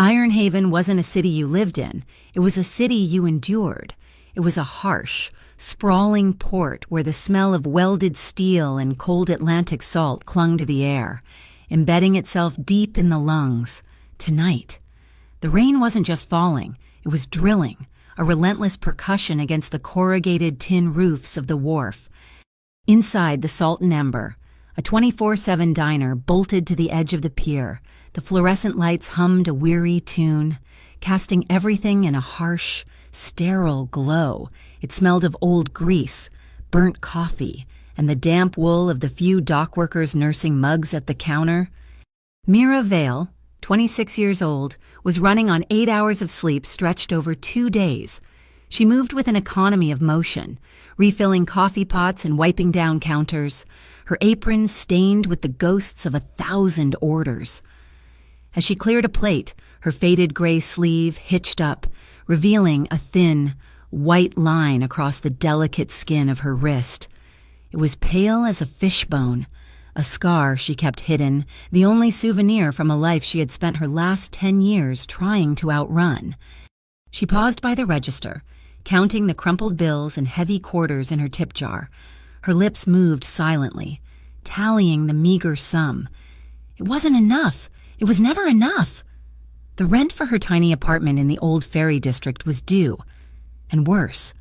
Ironhaven wasn't a city you lived in. It was a city you endured. It was a harsh, sprawling port where the smell of welded steel and cold Atlantic salt clung to the air, embedding itself deep in the lungs. Tonight, the rain wasn't just falling, it was drilling, a relentless percussion against the corrugated tin roofs of the wharf. Inside the Salt and Ember, a 24/7 diner bolted to the edge of the pier, the fluorescent lights hummed a weary tune, casting everything in a harsh, sterile glow. It smelled of old grease, burnt coffee, and the damp wool of the few dock workers nursing mugs at the counter. Mira Vale, 26 years old, was running on 8 hours of sleep stretched over 2 days. She moved with an economy of motion, refilling coffee pots and wiping down counters, her apron stained with the ghosts of 1,000 orders. As she cleared a plate, her faded gray sleeve hitched up, revealing a thin, white line across the delicate skin of her wrist. It was pale as a fishbone, a scar she kept hidden, the only souvenir from a life she had spent her last 10 years trying to outrun. She paused by the register, counting the crumpled bills and heavy quarters in her tip jar. Her lips moved silently, tallying the meager sum. It wasn't enough. It was never enough. The rent for her tiny apartment in the old ferry district was due. And worse,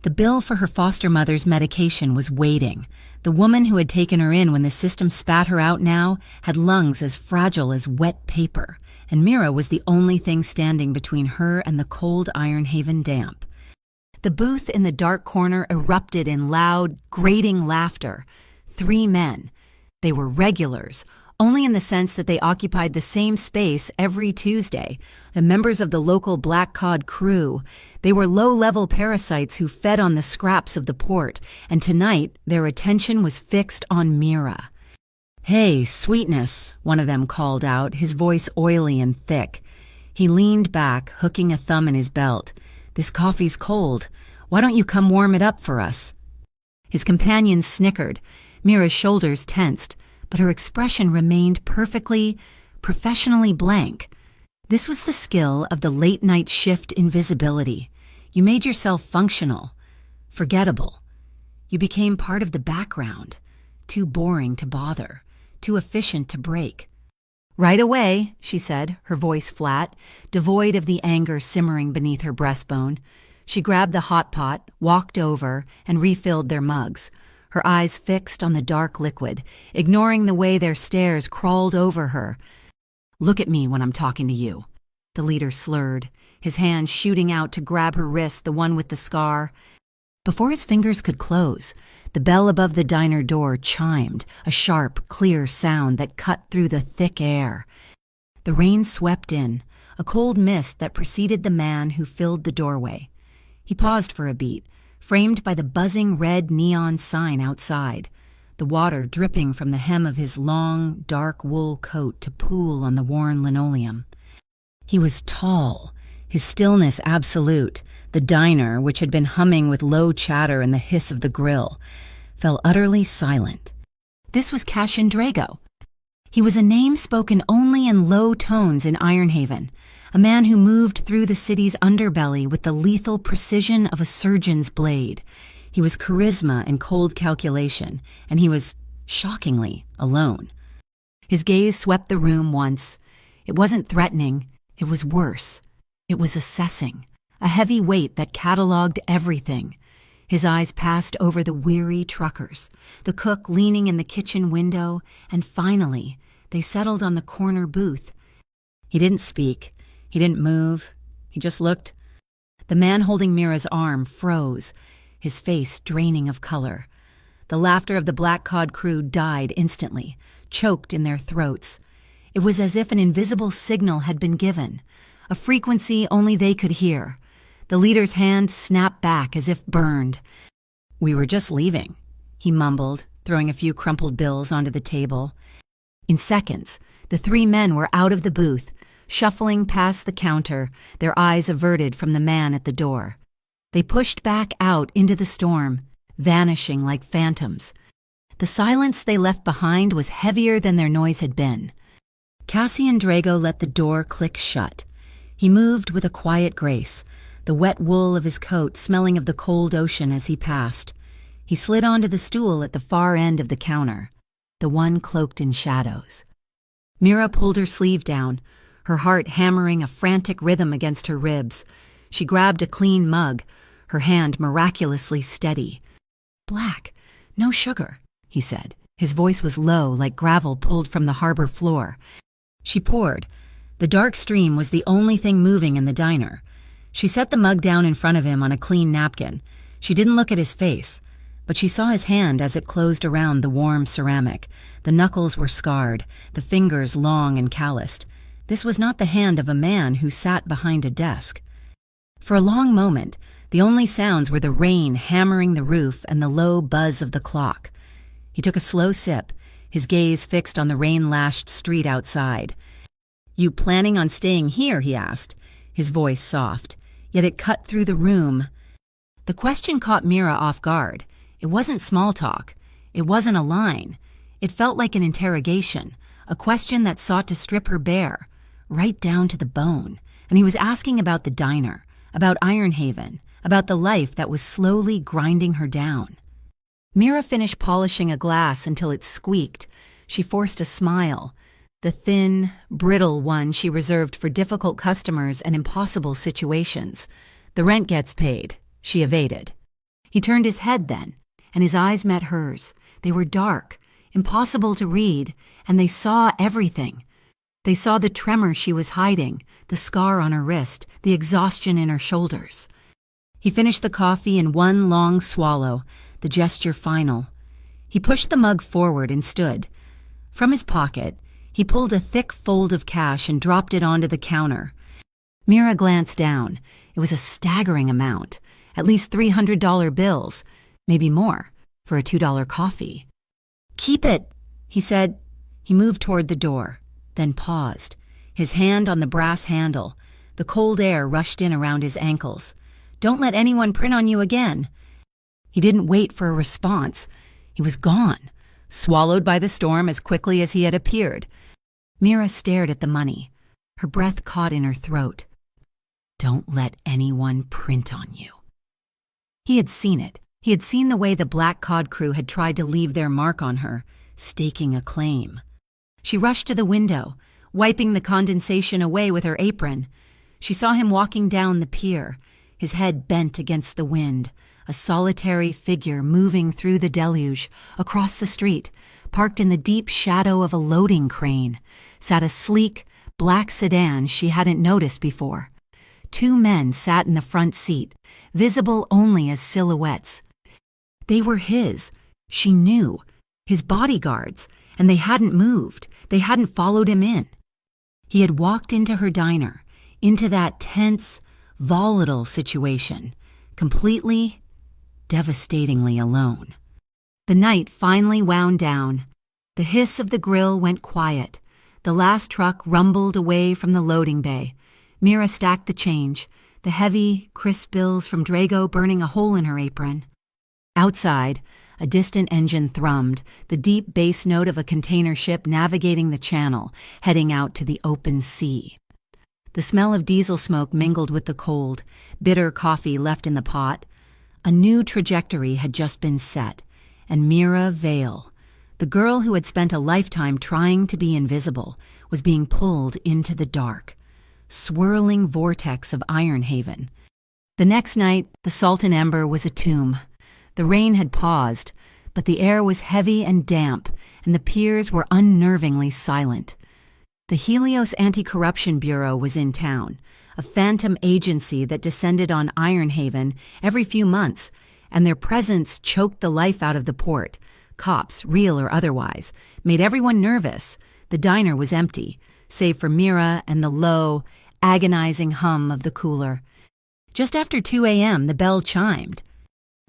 the bill for her foster mother's medication was waiting. The woman who had taken her in when the system spat her out now had lungs as fragile as wet paper, and Mira was the only thing standing between her and the cold Ironhaven damp. The booth in the dark corner erupted in loud, grating laughter. 3 men. They were regulars, only in the sense that they occupied the same space every Tuesday, the members of the local black cod crew. They were low-level parasites who fed on the scraps of the port, and tonight their attention was fixed on Mira. "Hey, sweetness," one of them called out, his voice oily and thick. He leaned back, hooking a thumb in his belt. "This coffee's cold. Why don't you come warm it up for us?" His companion snickered. Mira's shoulders tensed, but her expression remained perfectly, professionally blank. This was the skill of the late-night shift invisibility. You made yourself functional, forgettable. You became part of the background, too boring to bother, too efficient to break. "Right away," she said, her voice flat, devoid of the anger simmering beneath her breastbone. She grabbed the hot pot, walked over, and refilled their mugs, her eyes fixed on the dark liquid, ignoring the way their stares crawled over her. "Look at me when I'm talking to you," the leader slurred, his hand shooting out to grab her wrist, the one with the scar. Before his fingers could close, the bell above the diner door chimed, a sharp, clear sound that cut through the thick air. The rain swept in, a cold mist that preceded the man who filled the doorway. He paused for a beat, framed by the buzzing red neon sign outside, the water dripping from the hem of his long, dark wool coat to pool on the worn linoleum. He was tall, his stillness absolute. The diner, which had been humming with low chatter and the hiss of the grill, fell utterly silent. This was Cassian Drago. He was a name spoken only in low tones in Ironhaven, a man who moved through the city's underbelly with the lethal precision of a surgeon's blade. He was charisma and cold calculation, and he was, shockingly, alone. His gaze swept the room once. It wasn't threatening, it was worse. It was assessing, a heavy weight that cataloged everything. His eyes passed over the weary truckers, the cook leaning in the kitchen window, and finally, they settled on the corner booth. He didn't speak. He didn't move. He just looked. The man holding Mira's arm froze, his face draining of color. The laughter of the black cod crew died instantly, choked in their throats. It was as if an invisible signal had been given, a frequency only they could hear. The leader's hand snapped back as if burned. "We were just leaving," he mumbled, throwing a few crumpled bills onto the table. In seconds, the 3 men were out of the booth, shuffling past the counter, their eyes averted from the man at the door. They pushed back out into the storm, vanishing like phantoms. The silence they left behind was heavier than their noise had been. Cassian Drago let the door click shut, He moved with a quiet grace, the wet wool of his coat smelling of the cold ocean as he passed. He slid onto the stool at the far end of the counter, the one cloaked in shadows. Mira pulled her sleeve down, her heart hammering a frantic rhythm against her ribs. She grabbed a clean mug, her hand miraculously steady. "Black, no sugar," he said. His voice was low, like gravel pulled from the harbor floor. She poured. The dark stream was the only thing moving in the diner. She set the mug down in front of him on a clean napkin. She didn't look at his face, but she saw his hand as it closed around the warm ceramic. The knuckles were scarred, the fingers long and calloused. This was not the hand of a man who sat behind a desk. For a long moment, the only sounds were the rain hammering the roof and the low buzz of the clock. He took a slow sip, his gaze fixed on the rain-lashed street outside. "You planning on staying here?" he asked, his voice soft, yet it cut through the room. The question caught Mira off guard. It wasn't small talk. It wasn't a line. It felt like an interrogation, a question that sought to strip her bare, right down to the bone. And he was asking about the diner, about Ironhaven, about the life that was slowly grinding her down. Mira finished polishing a glass until it squeaked. She forced a smile, the thin, brittle one she reserved for difficult customers and impossible situations. "The rent gets paid," she evaded. He turned his head then, and his eyes met hers. They were dark, impossible to read, and they saw everything. They saw the tremor she was hiding, the scar on her wrist, the exhaustion in her shoulders. He finished the coffee in one long swallow, the gesture final. He pushed the mug forward and stood. From his pocket, he pulled a thick fold of cash and dropped it onto the counter. Mira glanced down. It was a staggering amount, at least $300 bills, maybe more, for a $2 coffee. "Keep it," he said. He moved toward the door, then paused, his hand on the brass handle. The cold air rushed in around his ankles. "Don't let anyone print on you again." He didn't wait for a response. He was gone, swallowed by the storm as quickly as he had appeared. Mira stared at the money, her breath caught in her throat. "Don't let anyone print on you." He had seen it. He had seen the way the Black Cod crew had tried to leave their mark on her, staking a claim. She rushed to the window, wiping the condensation away with her apron. She saw him walking down the pier, his head bent against the wind, a solitary figure moving through the deluge. Across the street, parked in the deep shadow of a loading crane, sat a sleek, black sedan she hadn't noticed before. Two men sat in the front seat, visible only as silhouettes. They were his, she knew, his bodyguards, and they hadn't moved, they hadn't followed him in. He had walked into her diner, into that tense, volatile situation, completely, devastatingly alone. The night finally wound down. The hiss of the grill went quiet. The last truck rumbled away from the loading bay. Mira stacked the change, the heavy, crisp bills from Drago burning a hole in her apron. Outside, a distant engine thrummed, the deep bass note of a container ship navigating the channel, heading out to the open sea. The smell of diesel smoke mingled with the cold, bitter coffee left in the pot. A new trajectory had just been set, and Mira Vale, the girl who had spent a lifetime trying to be invisible, was being pulled into the dark, swirling vortex of Ironhaven. The next night, the Salt and Ember was a tomb. The rain had paused, but the air was heavy and damp, and the piers were unnervingly silent. The Helios Anti-Corruption Bureau was in town, a phantom agency that descended on Ironhaven every few months, and their presence choked the life out of the port. Cops, real or otherwise, made everyone nervous. The diner was empty, save for Mira and the low, agonizing hum of the cooler. Just after 2 a.m., the bell chimed.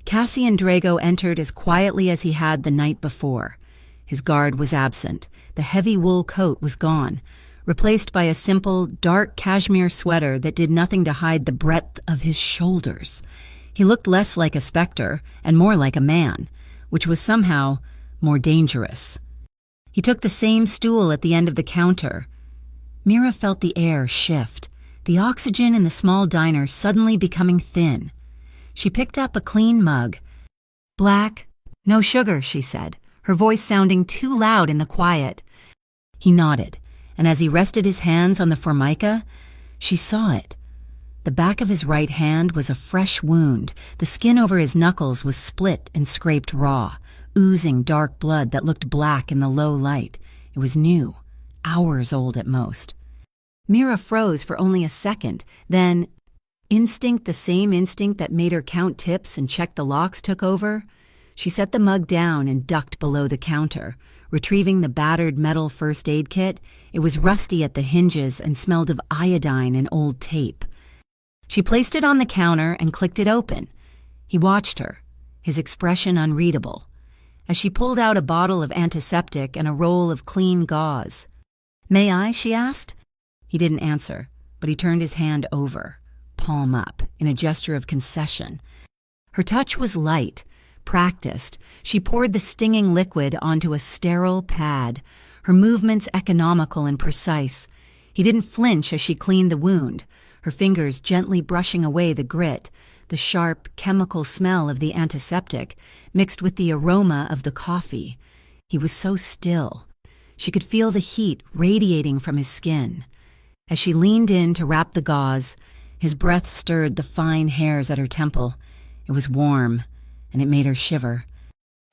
Cassian Drago entered as quietly as he had the night before. His guard was absent. The heavy wool coat was gone, replaced by a simple, dark cashmere sweater that did nothing to hide the breadth of his shoulders. He looked less like a specter and more like a man, which was somehow more dangerous. He took the same stool at the end of the counter. Mira felt the air shift, the oxygen in the small diner suddenly becoming thin. She picked up a clean mug. "Black, no sugar," she said, her voice sounding too loud in the quiet. He nodded, and as he rested his hands on the formica, she saw it. The back of his right hand was a fresh wound. The skin over his knuckles was split and scraped raw, oozing dark blood that looked black in the low light. It was new, hours old at most. Mira froze for only a second, then instinct, the same instinct that made her count tips and check the locks, took over. She set the mug down and ducked below the counter, retrieving the battered metal first aid kit. It was rusty at the hinges and smelled of iodine and old tape. She placed it on the counter and clicked it open. He watched her, his expression unreadable, as she pulled out a bottle of antiseptic and a roll of clean gauze. "May I?" she asked. He didn't answer, but he turned his hand over, palm up, in a gesture of concession. Her touch was light, practiced. She poured the stinging liquid onto a sterile pad, her movements economical and precise. He didn't flinch as she cleaned the wound, her fingers gently brushing away the grit, the sharp, chemical smell of the antiseptic mixed with the aroma of the coffee. He was so still. She could feel the heat radiating from his skin. As she leaned in to wrap the gauze, his breath stirred the fine hairs at her temple. It was warm, and it made her shiver.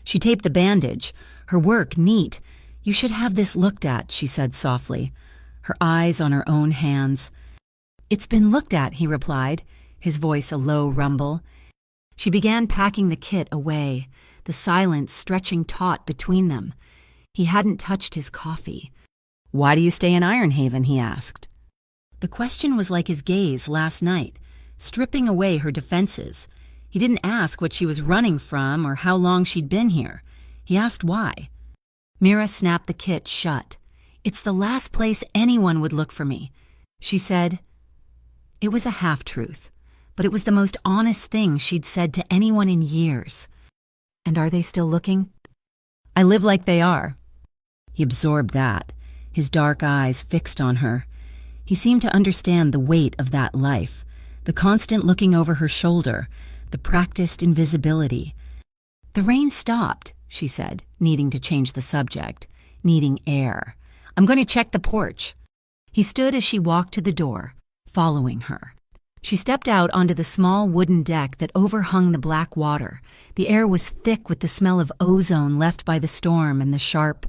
She taped the bandage, her work neat. "You should have this looked at," she said softly, her eyes on her own hands. "It's been looked at," he replied, his voice a low rumble. She began packing the kit away, the silence stretching taut between them. He hadn't touched his coffee. "Why do you stay in Ironhaven?" he asked. The question was like his gaze last night, stripping away her defenses. He didn't ask what she was running from or how long she'd been here. He asked why. Mira snapped the kit shut. "It's the last place anyone would look for me," she said. It was a half-truth, but it was the most honest thing she'd said to anyone in years. "And are they still looking?" "I live like they are." He absorbed that, his dark eyes fixed on her. He seemed to understand the weight of that life, the constant looking over her shoulder, the practiced invisibility. "The rain stopped," she said, needing to change the subject, needing air. "I'm going to check the porch." He stood as she walked to the door, following her. She stepped out onto the small wooden deck that overhung the black water. The air was thick with the smell of ozone left by the storm and the sharp,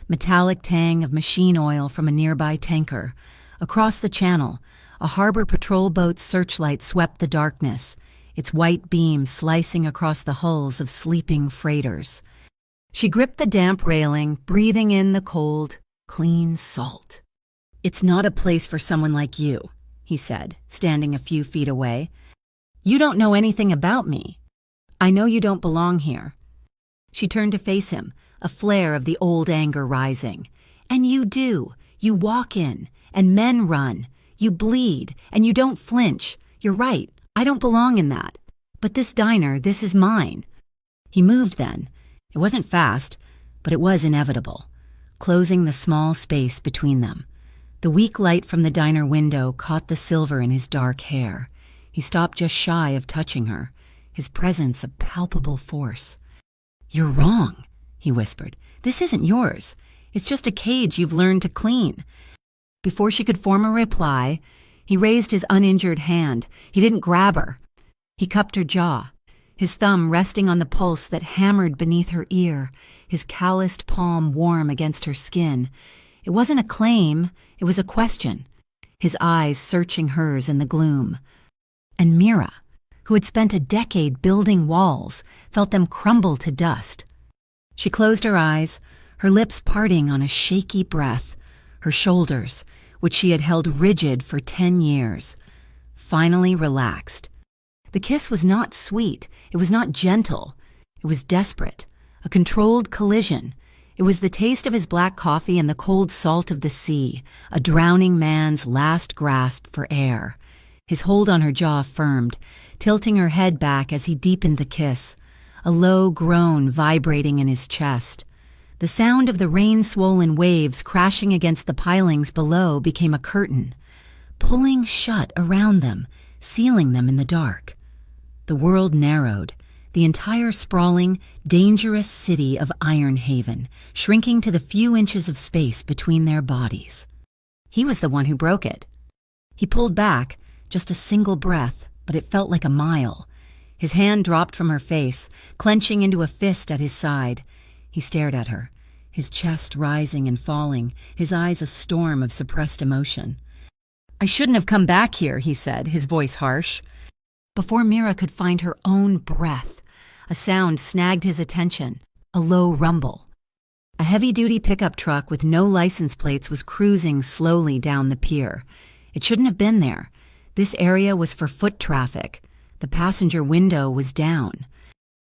metallic tang of machine oil from a nearby tanker. Across the channel, a harbor patrol boat's searchlight swept the darkness, its white beam slicing across the hulls of sleeping freighters. She gripped the damp railing, breathing in the cold, clean salt. "It's not a place for someone like you," he said, standing a few feet away. "You don't know anything about me. I know you don't belong here." She turned to face him, a flare of the old anger rising. "And you do. You walk in, and men run. You bleed, and you don't flinch. You're right. I don't belong in that. But this diner, this is mine." He moved then. It wasn't fast, but it was inevitable, closing the small space between them. The weak light from the diner window caught the silver in his dark hair. He stopped just shy of touching her, his presence a palpable force. "You're wrong," he whispered. "This isn't yours. It's just a cage you've learned to clean." Before she could form a reply, he raised his uninjured hand. He didn't grab her. He cupped her jaw, his thumb resting on the pulse that hammered beneath her ear, his calloused palm warm against her skin. It wasn't a claim, it was a question, his eyes searching hers in the gloom. And Mira, who had spent a decade building walls, felt them crumble to dust. She closed her eyes, her lips parting on a shaky breath, her shoulders, which she had held rigid for 10 years, finally relaxed. The kiss was not sweet, it was not gentle, it was desperate, a controlled collision. It was the taste of his black coffee and the cold salt of the sea, a drowning man's last grasp for air. His hold on her jaw firmed, tilting her head back as he deepened the kiss, a low groan vibrating in his chest. The sound of the rain-swollen waves crashing against the pilings below became a curtain. pulling shut around them, sealing them in the dark. The world narrowed, the entire sprawling, dangerous city of Ironhaven shrinking to the few inches of space between their bodies. He was the one who broke it. He pulled back, just a single breath, but it felt like a mile. His hand dropped from her face, clenching into a fist at his side. He stared at her, his chest rising and falling, his eyes a storm of suppressed emotion. "I shouldn't have come back here," he said, his voice harsh. Before Mira could find her own breath, a sound snagged his attention, a low rumble. A heavy-duty pickup truck with no license plates was cruising slowly down the pier. It shouldn't have been there. This area was for foot traffic. The passenger window was down.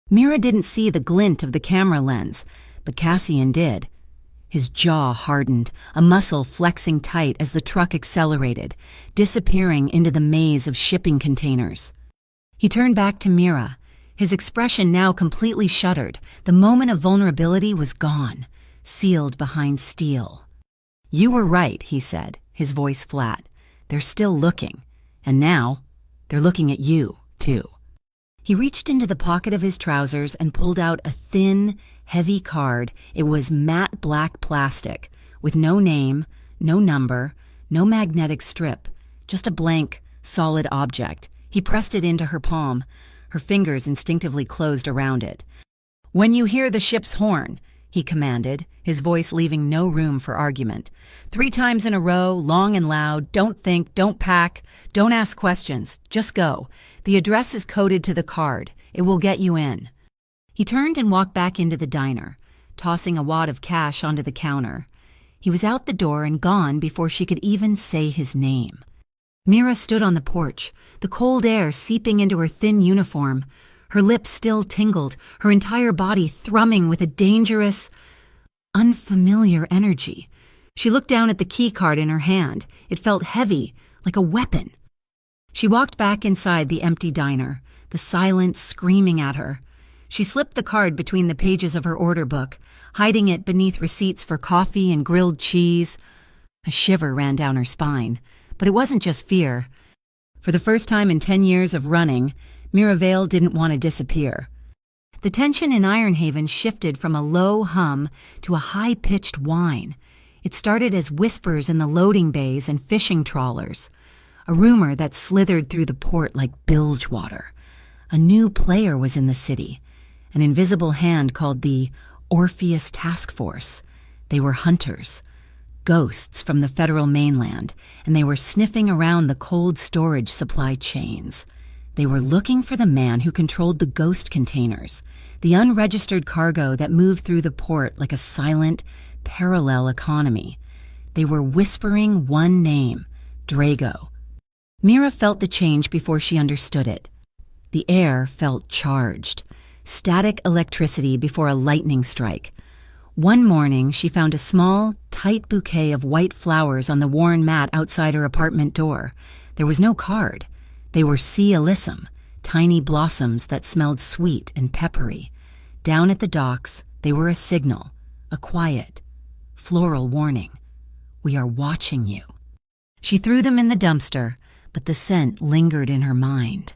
Mira didn't see the glint of the camera lens, but Cassian did. His jaw hardened, a muscle flexing tight as the truck accelerated, disappearing into the maze of shipping containers. He turned back to Mira, his expression now completely shuttered. The moment of vulnerability was gone, sealed behind steel. "You were right," he said, his voice flat. "They're still looking. And now, they're looking at you, too." He reached into the pocket of his trousers and pulled out a thin, heavy card. It was matte black plastic, with no name, no number, no magnetic strip, just a blank, solid object. He pressed it into her palm. Her fingers instinctively closed around it. "When you hear the ship's horn," he commanded, his voice leaving no room for argument. 3 times in a row, long and loud. Don't think, don't pack, don't ask questions. Just go. The address is coded to the card. It will get you in." He turned and walked back into the diner, tossing a wad of cash onto the counter. He was out the door and gone before she could even say his name. Mira stood on the porch, the cold air seeping into her thin uniform. Her lips still tingled, her entire body thrumming with a dangerous, unfamiliar energy. She looked down at the key card in her hand. It felt heavy, like a weapon. She walked back inside the empty diner, the silence screaming at her. She slipped the card between the pages of her order book, hiding it beneath receipts for coffee and grilled cheese. A shiver ran down her spine, but it wasn't just fear. For the first time in 10 years of running, Mira Vale didn't want to disappear. The tension in Ironhaven shifted from a low hum to a high-pitched whine. It started as whispers in the loading bays and fishing trawlers, a rumor that slithered through the port like bilge water. A new player was in the city, an invisible hand called the Orpheus Task Force. They were hunters, ghosts from the federal mainland, and they were sniffing around the cold storage supply chains. They were looking for the man who controlled the ghost containers, the unregistered cargo that moved through the port like a silent, parallel economy. They were whispering one name, Drago. Mira felt the change before she understood it. The air felt charged, static electricity before a lightning strike. One morning, she found a small, tight bouquet of white flowers on the worn mat outside her apartment door. There was no card. They were sea alyssum, tiny blossoms that smelled sweet and peppery. Down at the docks, they were a signal, a quiet, floral warning. "We are watching you." She threw them in the dumpster, but the scent lingered in her mind.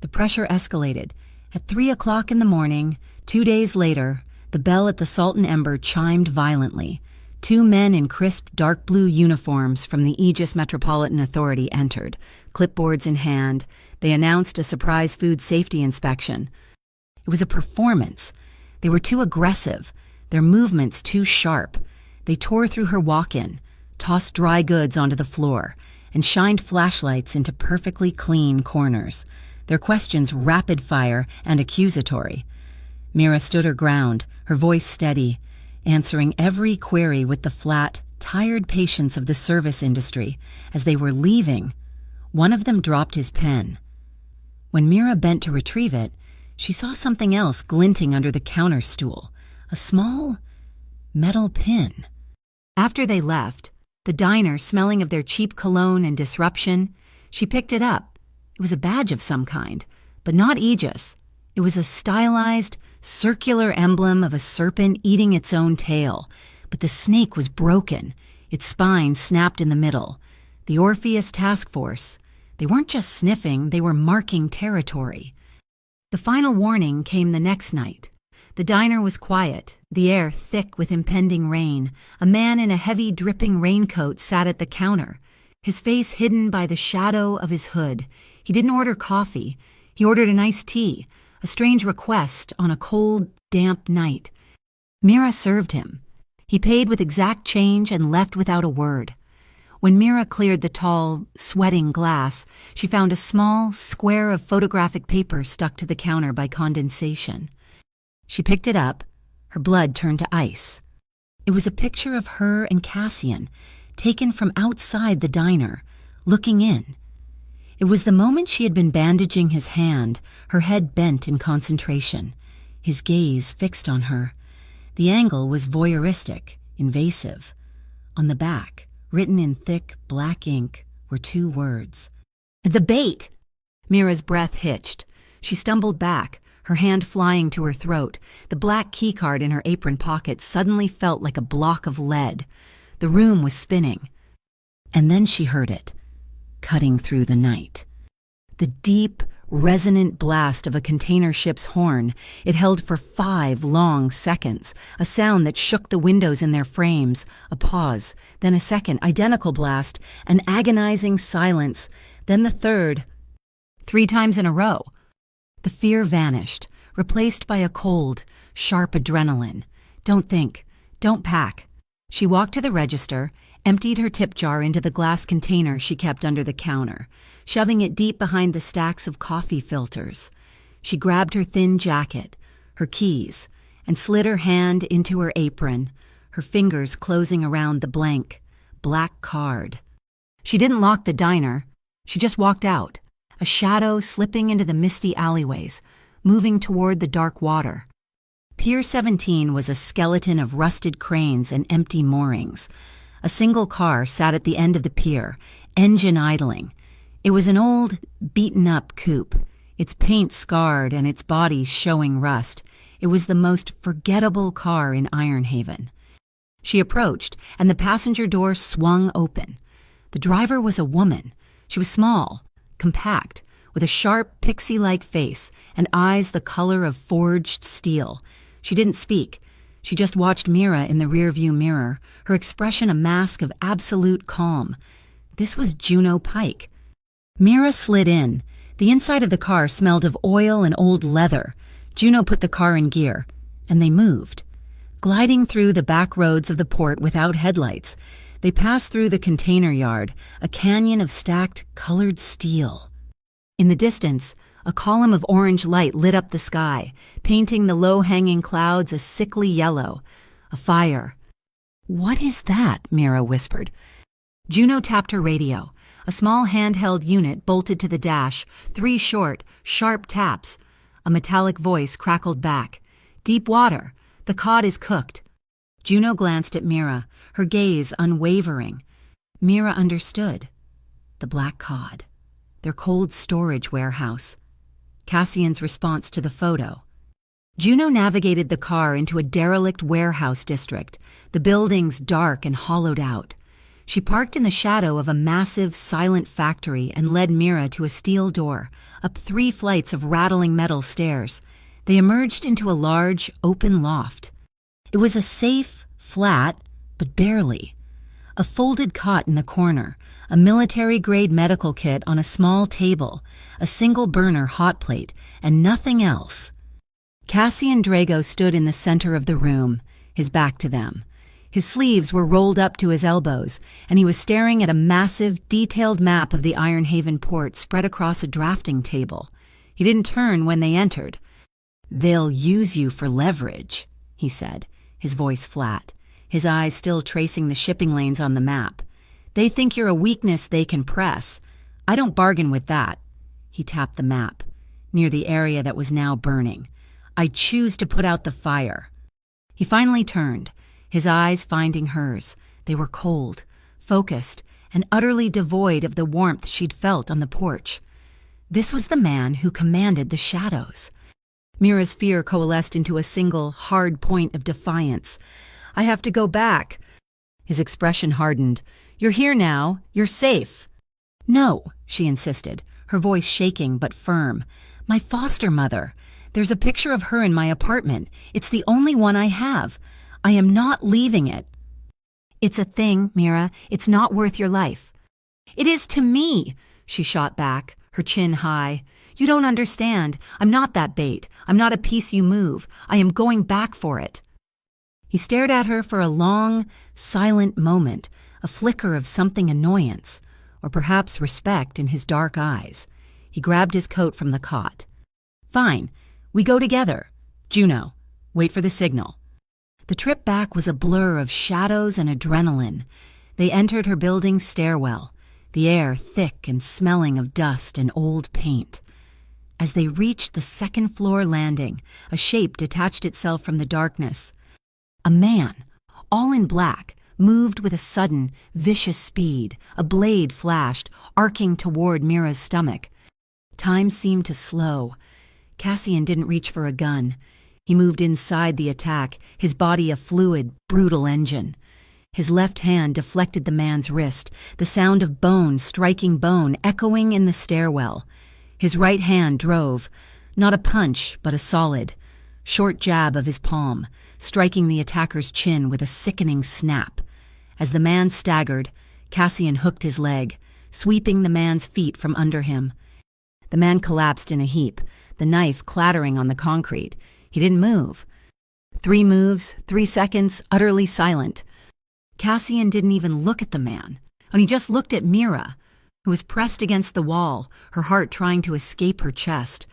The pressure escalated. At 3 o'clock in the morning, 2 days later, the bell at the Salt and Ember chimed violently. 2 men in crisp dark blue uniforms from the Aegis Metropolitan Authority entered, clipboards in hand. They announced a surprise food safety inspection. It was a performance. They were too aggressive, their movements too sharp. They tore through her walk-in, tossed dry goods onto the floor, and shined flashlights into perfectly clean corners. Their questions rapid-fire and accusatory. Mira stood her ground, her voice steady, answering every query with the flat, tired patience of the service industry. As they were leaving, one of them dropped his pen. When Mira bent to retrieve it, she saw something else glinting under the counter stool, a small metal pin. After they left, the diner smelling of their cheap cologne and disruption, she picked it up. It was a badge of some kind, but not Aegis. It was a stylized, circular emblem of a serpent eating its own tail, but the snake was broken, its spine snapped in the middle. The Orpheus Task Force. They weren't just sniffing, they were marking territory. The final warning came the next night. The diner was quiet, the air thick with impending rain. A man in a heavy, dripping raincoat sat at the counter, his face hidden by the shadow of his hood. He didn't order coffee. He ordered an iced tea, a strange request on a cold, damp night. Mira served him. He paid with exact change and left without a word. When Mira cleared the tall, sweating glass, she found a small square of photographic paper stuck to the counter by condensation. She picked it up. Her blood turned to ice. It was a picture of her and Cassian, taken from outside the diner, looking in. It was the moment she had been bandaging his hand, her head bent in concentration, his gaze fixed on her. The angle was voyeuristic, invasive. On the back, written in thick black ink, were 2 words. "The bait!" Mira's breath hitched. She stumbled back, her hand flying to her throat. The black keycard in her apron pocket suddenly felt like a block of lead. The room was spinning. And then she heard it, cutting through the night. The deep, resonant blast of a container ship's horn. It held for 5 long seconds, a sound that shook the windows in their frames. A pause, then a second, identical blast, an agonizing silence, then the third. 3 times in a row. The fear vanished, replaced by a cold, sharp adrenaline. Don't think. Don't pack. She walked to the register, emptied her tip jar into the glass container she kept under the counter, shoving it deep behind the stacks of coffee filters. She grabbed her thin jacket, her keys, and slid her hand into her apron, her fingers closing around the blank, black card. She didn't lock the diner. She just walked out, a shadow slipping into the misty alleyways, moving toward the dark water. Pier 17 was a skeleton of rusted cranes and empty moorings. A single car sat at the end of the pier, engine idling. It was an old, beaten-up coupe, its paint scarred and its body showing rust. It was the most forgettable car in Ironhaven. She approached, and the passenger door swung open. The driver was a woman. She was small, compact, with a sharp, pixie-like face and eyes the color of forged steel. She didn't speak. She just watched Mira in the rearview mirror, her expression a mask of absolute calm. This was Juno Pike. Mira slid in. The inside of the car smelled of oil and old leather. Juno put the car in gear, and they moved. Gliding through the back roads of the port without headlights, they passed through the container yard, a canyon of stacked, colored steel. In the distance, a column of orange light lit up the sky, painting the low-hanging clouds a sickly yellow. A fire. "What is that?" Mira whispered. Juno tapped her radio. A small handheld unit bolted to the dash, 3 short, sharp taps. A metallic voice crackled back. "Deep water. The cod is cooked." Juno glanced at Mira, her gaze unwavering. Mira understood. The black cod. Their cold storage warehouse. Cassian's response to the photo. Juno navigated the car into a derelict warehouse district, the buildings dark and hollowed out. She parked in the shadow of a massive, silent factory and led Mira to a steel door, up 3 flights of rattling metal stairs. They emerged into a large, open loft. It was a safe, flat, but barely. A folded cot in the corner, a military-grade medical kit on a small table, a single-burner hot plate, and nothing else. Cassian Drago stood in the center of the room, his back to them. His sleeves were rolled up to his elbows, and he was staring at a massive, detailed map of the Ironhaven port spread across a drafting table. He didn't turn when they entered. "They'll use you for leverage," he said, his voice flat, his eyes still tracing the shipping lanes on the map. "They think you're a weakness they can press. I don't bargain with that." He tapped the map, near the area that was now burning. "I choose to put out the fire." He finally turned, his eyes finding hers. They were cold, focused, and utterly devoid of the warmth she'd felt on the porch. This was the man who commanded the shadows. Mira's fear coalesced into a single, hard point of defiance. "I have to go back." His expression hardened. "You're here now. You're safe." "No," she insisted, her voice shaking but firm. "My foster mother. There's a picture of her in my apartment. It's the only one I have. I am not leaving it." "It's a thing, Mira. It's not worth your life." "It is to me," she shot back, her chin high. "You don't understand. I'm not that bait. I'm not a piece you move. I am going back for it." He stared at her for a long, silent moment, a flicker of something annoyance, or perhaps respect in his dark eyes. He grabbed his coat from the cot. "Fine. We go together. Juno, wait for the signal." The trip back was a blur of shadows and adrenaline. They entered her building's stairwell, the air thick and smelling of dust and old paint. As they reached the second-floor landing, a shape detached itself from the darkness. A man, all in black, moved with a sudden, vicious speed. A blade flashed, arcing toward Mira's stomach. Time seemed to slow. Cassian didn't reach for a gun. He moved inside the attack, his body a fluid, brutal engine. His left hand deflected the man's wrist, the sound of bone striking bone echoing in the stairwell. His right hand drove, not a punch, but a solid, short jab of his palm, striking the attacker's chin with a sickening snap. As the man staggered, Cassian hooked his leg, sweeping the man's feet from under him. The man collapsed in a heap, the knife clattering on the concrete. He didn't move. 3 moves, 3 seconds, utterly silent. Cassian didn't even look at the man, and he just looked at Mira, who was pressed against the wall, her heart trying to escape her chest.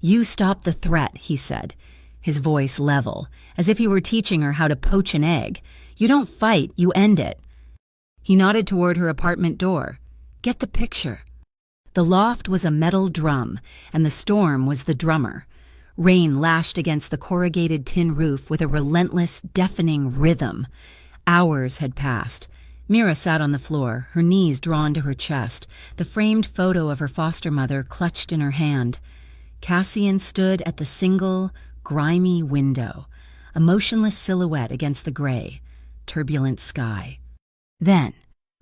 "You stop the threat," he said, his voice level, as if he were teaching her how to poach an egg. "You don't fight, you end it." He nodded toward her apartment door. "Get the picture." The loft was a metal drum, and the storm was the drummer. Rain lashed against the corrugated tin roof with a relentless, deafening rhythm. Hours had passed. Mira sat on the floor, her knees drawn to her chest, the framed photo of her foster mother clutched in her hand. Cassian stood at the single, grimy window, a motionless silhouette against the gray, turbulent sky. Then,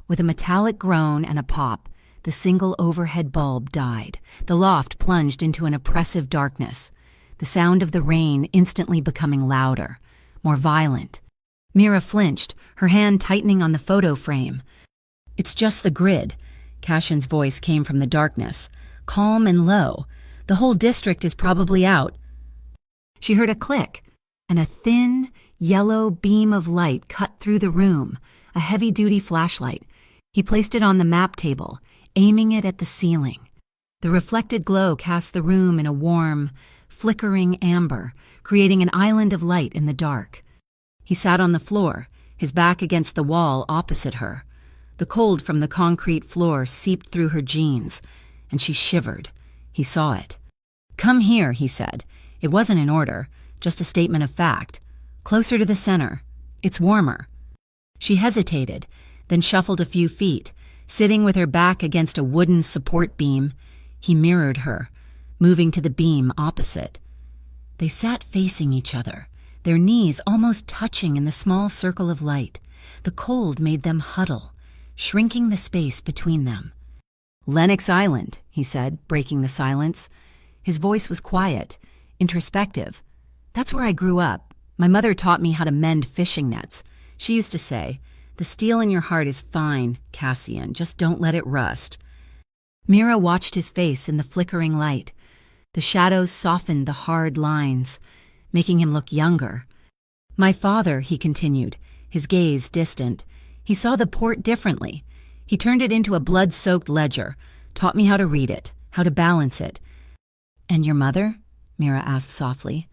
with a metallic groan and a pop, the single overhead bulb died. The loft plunged into an oppressive darkness, the sound of the rain instantly becoming louder, more violent. Mira flinched, her hand tightening on the photo frame. "It's just the grid," Cassian's voice came from the darkness, calm and low. "The whole district is probably out." She heard a click, and a thin, yellow beam of light cut through the room, a heavy-duty flashlight. He placed it on the map table, aiming it at the ceiling. The reflected glow cast the room in a warm, flickering amber, creating an island of light in the dark. He sat on the floor, his back against the wall opposite her. The cold from the concrete floor seeped through her jeans, and she shivered. He saw it. "Come here," he said. It wasn't an order, just a statement of fact. "Closer to the center. It's warmer." She hesitated, then shuffled a few feet, sitting with her back against a wooden support beam. He mirrored her, moving to the beam opposite. They sat facing each other, their knees almost touching in the small circle of light. The cold made them huddle, shrinking the space between them. "Lennox Island," he said, breaking the silence. His voice was quiet, introspective. "That's where I grew up. My mother taught me how to mend fishing nets. She used to say, 'The steel in your heart is fine, Cassian, just don't let it rust.'" Mira watched his face in the flickering light. The shadows softened the hard lines, making him look younger. "My father," he continued, his gaze distant. "He saw the port differently. He turned it into a blood-soaked ledger, taught me how to read it, how to balance it." "And your mother?" Mira asked softly.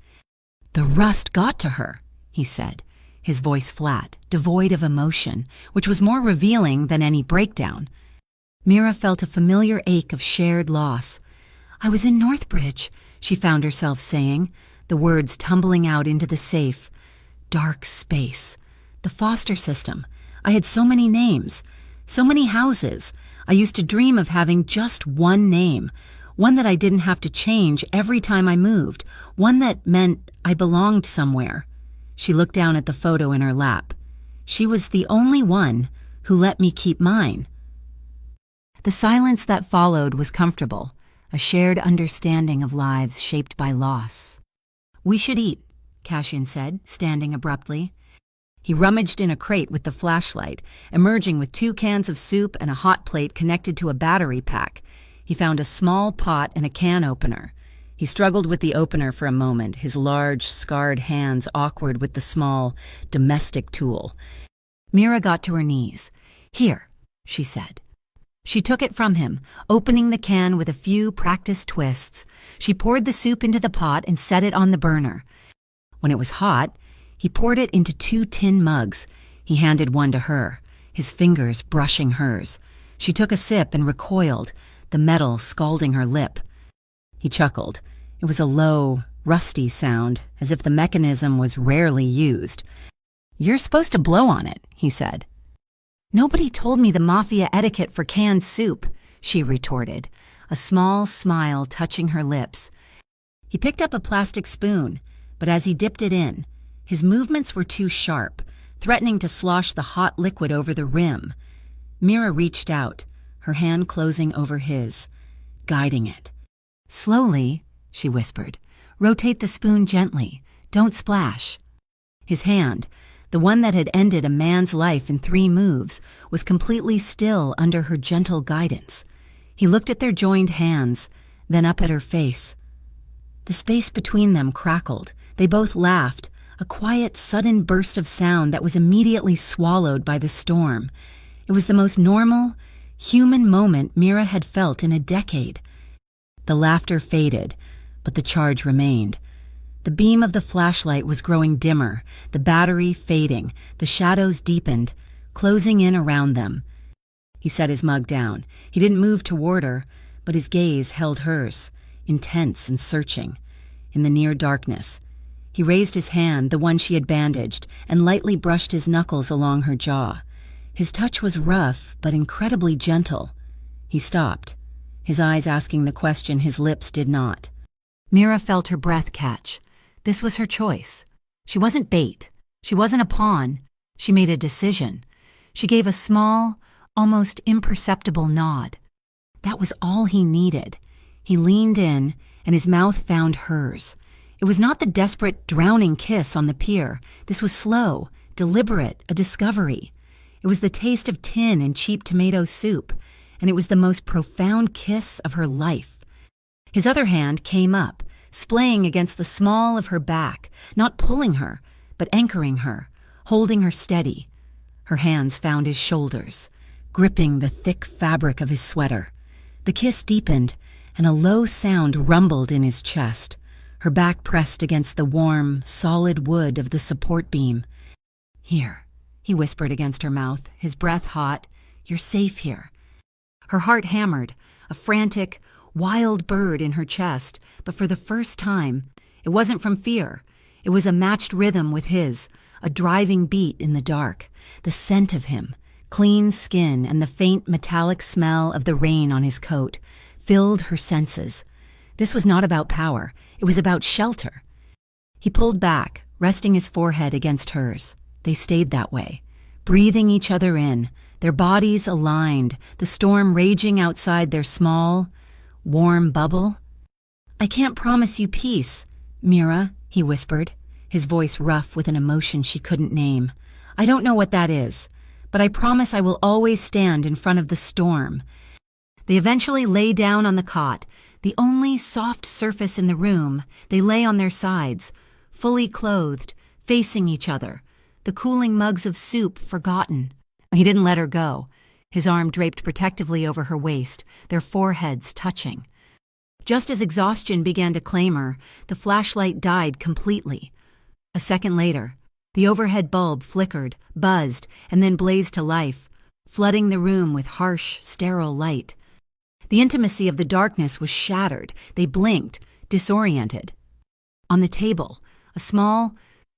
"The rust got to her," he said, his voice flat, devoid of emotion, which was more revealing than any breakdown. Mira felt a familiar ache of shared loss. "I was in Northbridge," she found herself saying, the words tumbling out into the safe. Dark space. The foster system. I had so many names, so many houses. I used to dream of having just one name, one that I didn't have to change every time I moved, one that meant I belonged somewhere. She looked down at the photo in her lap. She was the only one who let me keep mine. The silence that followed was comfortable, a shared understanding of lives shaped by loss. "We should eat," Cassian said, standing abruptly. He rummaged in a crate with the flashlight, emerging with 2 cans of soup and a hot plate connected to a battery pack. He found a small pot and a can opener. He struggled with the opener for a moment, his large, scarred hands awkward with the small, domestic tool. Mira got to her knees. "Here," she said. She took it from him, opening the can with a few practiced twists. She poured the soup into the pot and set it on the burner. When it was hot, he poured it into 2 tin mugs. He handed one to her, his fingers brushing hers. She took a sip and recoiled, the metal scalding her lip. He chuckled. It was a low, rusty sound, as if the mechanism was rarely used. "You're supposed to blow on it," he said. "Nobody told me the Mafia etiquette for canned soup," she retorted, a small smile touching her lips. He picked up a plastic spoon, but as he dipped it in, his movements were too sharp, threatening to slosh the hot liquid over the rim. Mira reached out, her hand closing over his, guiding it. "Slowly," she whispered. "Rotate the spoon gently. Don't splash." His hand, the one that had ended a man's life in 3 moves, was completely still under her gentle guidance. He looked at their joined hands, then up at her face. The space between them crackled. They both laughed, a quiet, sudden burst of sound that was immediately swallowed by the storm. It was the most normal, human moment Mira had felt in a decade. The laughter faded, but the charge remained. The beam of the flashlight was growing dimmer, the battery fading, the shadows deepened, closing in around them. He set his mug down. He didn't move toward her, but his gaze held hers, intense and searching. In the near darkness, he raised his hand, the one she had bandaged, and lightly brushed his knuckles along her jaw. His touch was rough, but incredibly gentle. He stopped, his eyes asking the question his lips did not. Mira felt her breath catch. This was her choice. She wasn't bait. She wasn't a pawn. She made a decision. She gave a small, almost imperceptible nod. That was all he needed. He leaned in, and his mouth found hers. It was not the desperate, drowning kiss on the pier. This was slow, deliberate, a discovery. It was the taste of tin and cheap tomato soup, and it was the most profound kiss of her life. His other hand came up, splaying against the small of her back, not pulling her, but anchoring her, holding her steady. Her hands found his shoulders, gripping the thick fabric of his sweater. The kiss deepened, and a low sound rumbled in his chest. Her back pressed against the warm, solid wood of the support beam. "Here," he whispered against her mouth, his breath hot. "You're safe here." Her heart hammered, a frantic, wild bird in her chest, but for the first time, it wasn't from fear. It was a matched rhythm with his, a driving beat in the dark, the scent of him, clean skin and the faint metallic smell of the rain on his coat, filled her senses. This was not about power, it was about shelter. He pulled back, resting his forehead against hers. They stayed that way, breathing each other in, their bodies aligned, the storm raging outside their small, warm bubble. "I can't promise you peace, Mira," he whispered, his voice rough with an emotion she couldn't name. "I don't know what that is, but I promise I will always stand in front of the storm." They eventually lay down on the cot, the only soft surface in the room. They lay on their sides, fully clothed, facing each other, the cooling mugs of soup forgotten. He didn't let her go, his arm draped protectively over her waist, their foreheads touching. Just as exhaustion began to claim her, the flashlight died completely. A second later, the overhead bulb flickered, buzzed, and then blazed to life, flooding the room with harsh, sterile light. The intimacy of the darkness was shattered. They blinked, disoriented. On the table, a small,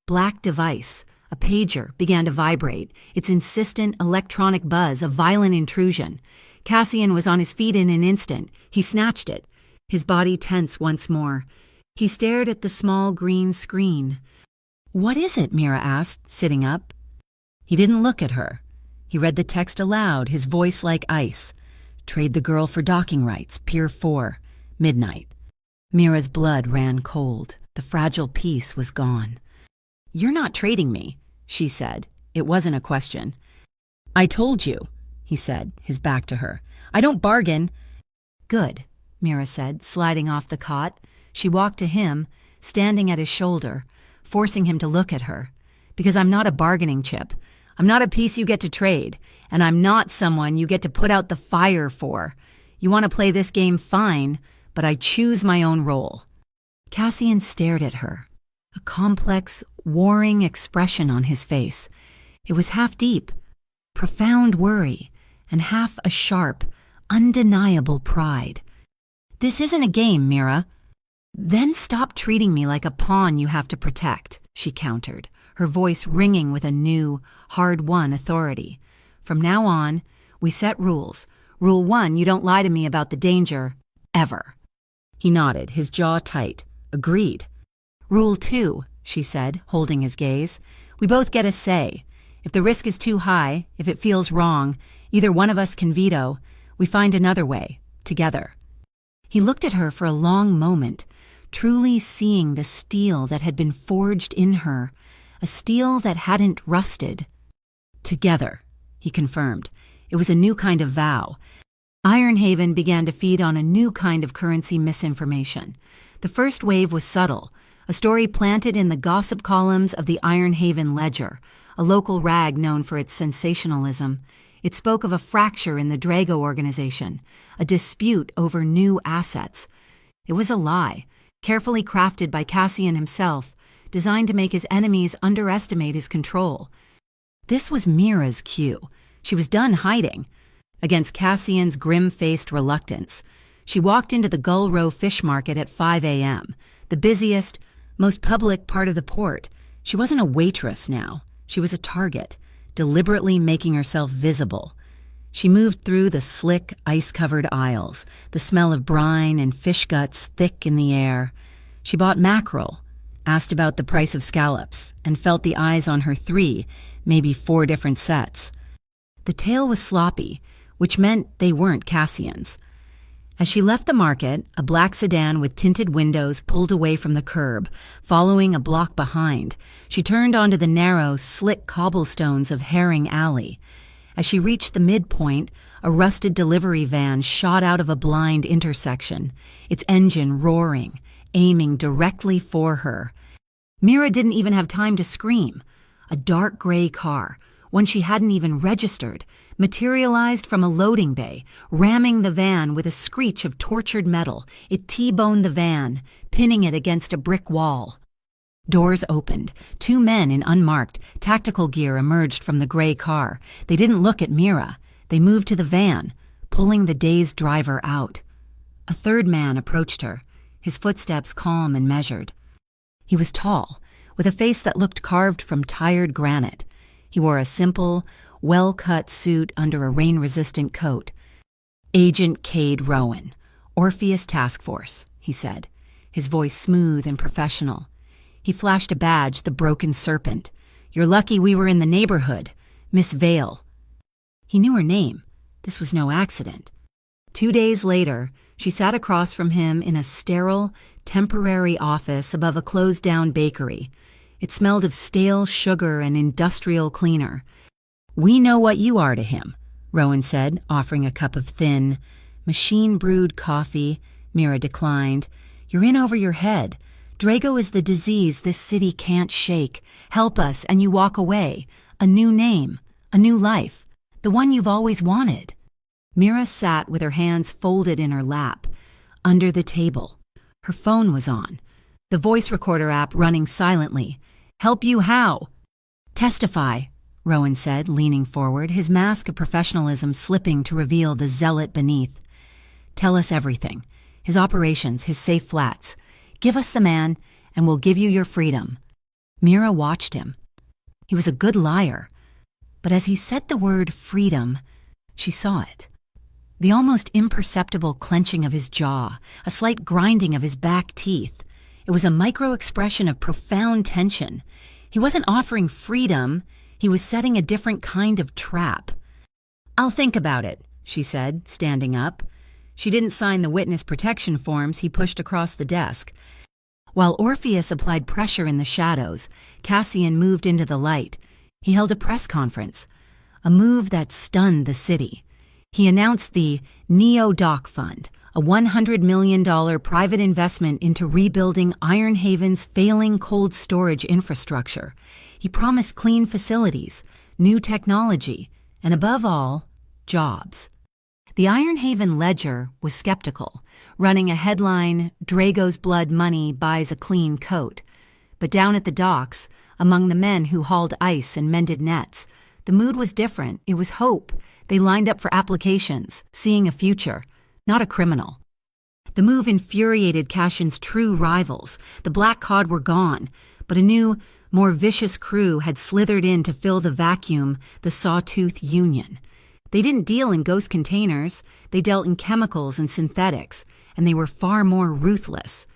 black device, a pager, began to vibrate, its insistent electronic buzz a violent intrusion. Cassian was on his feet in an instant. He snatched it, his body tense once more. He stared at the small green screen. "What is it?" Mira asked, sitting up. He didn't look at her. He read the text aloud, his voice like ice. Trade the girl for docking rights, Pier 4, midnight. Mira's blood ran cold. The fragile peace was gone. "You're not trading me," she said. It wasn't a question. "I told you," he said, his back to her. "I don't bargain." "Good," Mira said, sliding off the cot. She walked to him, standing at his shoulder, forcing him to look at her. "Because I'm not a bargaining chip. I'm not a piece you get to trade, and I'm not someone you get to put out the fire for. You want to play this game, fine, but I choose my own role." Cassian stared at her, a complex, warring expression on his face. It was half deep, profound worry, and half a sharp, undeniable pride. "This isn't a game, Mira." "Then stop treating me like a pawn you have to protect," she countered, her voice ringing with a new, hard-won authority. "From now on, we set rules. Rule 1, you don't lie to me about the danger, ever." He nodded, his jaw tight. "Agreed." "Rule 2, she said, holding his gaze. "We both get a say. If the risk is too high, if it feels wrong, either one of us can veto. We find another way, together." He looked at her for a long moment, truly seeing the steel that had been forged in her, a steel that hadn't rusted. "Together," he confirmed. It was a new kind of vow. Ironhaven began to feed on a new kind of currency misinformation. The first wave was subtle, a story planted in the gossip columns of the Ironhaven Ledger, a local rag known for its sensationalism. It spoke of a fracture in the Drago organization, a dispute over new assets. It was a lie, carefully crafted by Cassian himself, designed to make his enemies underestimate his control. This was Mira's cue. She was done hiding. Against Cassian's grim-faced reluctance, she walked into the Gull Row fish market at 5 a.m., the busiest, most public part of the port. She wasn't a waitress now. She was a target, deliberately making herself visible. She moved through the slick, ice-covered aisles, the smell of brine and fish guts thick in the air. She bought mackerel, asked about the price of scallops, and felt the eyes on her 3, maybe 4 different sets. The tail was sloppy, which meant they weren't Cassian's. As she left the market, a black sedan with tinted windows pulled away from the curb, following a block behind. She turned onto the narrow, slick cobblestones of Herring Alley. As she reached the midpoint, a rusted delivery van shot out of a blind intersection, its engine roaring, aiming directly for her. Mira didn't even have time to scream. A dark gray car, one she hadn't even registered, materialized from a loading bay, ramming the van with a screech of tortured metal. It T-boned the van, pinning it against a brick wall. Doors opened. 2 men in unmarked, tactical gear emerged from the gray car. They didn't look at Mira. They moved to the van, pulling the dazed driver out. A 3rd man approached her, his footsteps calm and measured. He was tall, with a face that looked carved from tired granite. He wore a simple, well-cut suit under a rain-resistant coat. "Agent Cade Rowan, Orpheus Task Force," he said, his voice smooth and professional. He flashed a badge, the Broken Serpent. "You're lucky we were in the neighborhood. Miss Vale." He knew her name. This was no accident. 2 days later, she sat across from him in a sterile, temporary office above a closed-down bakery. It smelled of stale sugar and industrial cleaner. "We know what you are to him," Rowan said, offering a cup of thin, machine-brewed coffee. Mira declined. "You're in over your head. Drago is the disease this city can't shake. Help us, and you walk away. A new name, a new life, the one you've always wanted." Mira sat with her hands folded in her lap, under the table. Her phone was on, the voice recorder app running silently. "Help you how?" "Testify," Rowan said, leaning forward, his mask of professionalism slipping to reveal the zealot beneath. "Tell us everything. His operations, his safe flats. Give us the man, and we'll give you your freedom." Mira watched him. He was a good liar. But as he said the word freedom, she saw it. The almost imperceptible clenching of his jaw, a slight grinding of his back teeth. It was a micro-expression of profound tension. He wasn't offering freedom. He was setting a different kind of trap. "I'll think about it," she said, standing up. She didn't sign the witness protection forms he pushed across the desk. While Orpheus applied pressure in the shadows, Cassian moved into the light. He held a press conference, a move that stunned the city. He announced the Neo-Dock Fund, a $100 million private investment into rebuilding Iron Haven's failing cold storage infrastructure. He promised clean facilities, new technology, and above all, jobs. The Iron Haven Ledger was skeptical, running a headline, "Drago's blood money buys a clean coat." But down at the docks, among the men who hauled ice and mended nets, the mood was different. It was hope. They lined up for applications, seeing a future, not a criminal. The move infuriated Cassian's true rivals. The Black Cod were gone, but a new, more vicious crew had slithered in to fill the vacuum, the Sawtooth Union. They didn't deal in ghost containers. They dealt in chemicals and synthetics, and they were far more ruthless.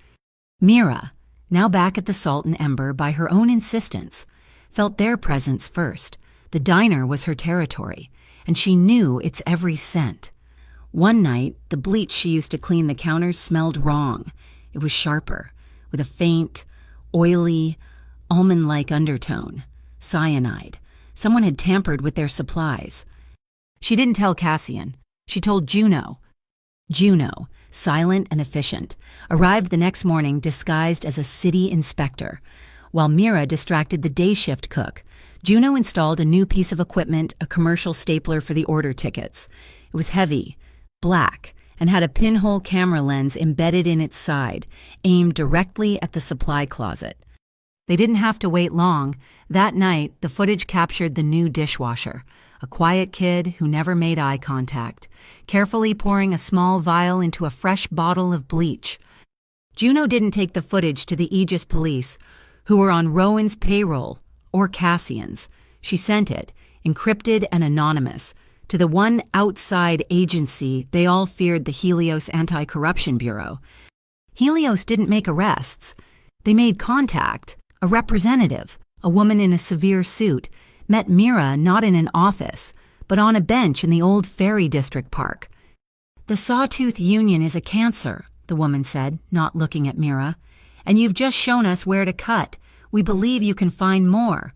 Mira, now back at the Salt and Ember by her own insistence, felt their presence first. The diner was her territory, and she knew its every scent. One night, the bleach she used to clean the counters smelled wrong. It was sharper, with a faint, oily, almond-like undertone. Cyanide. Someone had tampered with their supplies. She didn't tell Cassian. She told Juno. Juno, silent and efficient, arrived the next morning disguised as a city inspector. While Mira distracted the day shift cook, Juno installed a new piece of equipment, a commercial stapler for the order tickets. It was heavy, black, and had a pinhole camera lens embedded in its side, aimed directly at the supply closet. They didn't have to wait long. That night, the footage captured the new dishwasher, a quiet kid who never made eye contact, carefully pouring a small vial into a fresh bottle of bleach. Juno didn't take the footage to the Aegis police, who were on Rowan's payroll, or Cassian's. She sent it, encrypted and anonymous, to the one outside agency they all feared, the Helios Anti-Corruption Bureau. Helios didn't make arrests. They made contact. A representative, a woman in a severe suit, met Mira not in an office, but on a bench in the old Ferry District Park. "The Sawtooth Union is a cancer," the woman said, not looking at Mira, "and you've just shown us where to cut. We believe you can find more."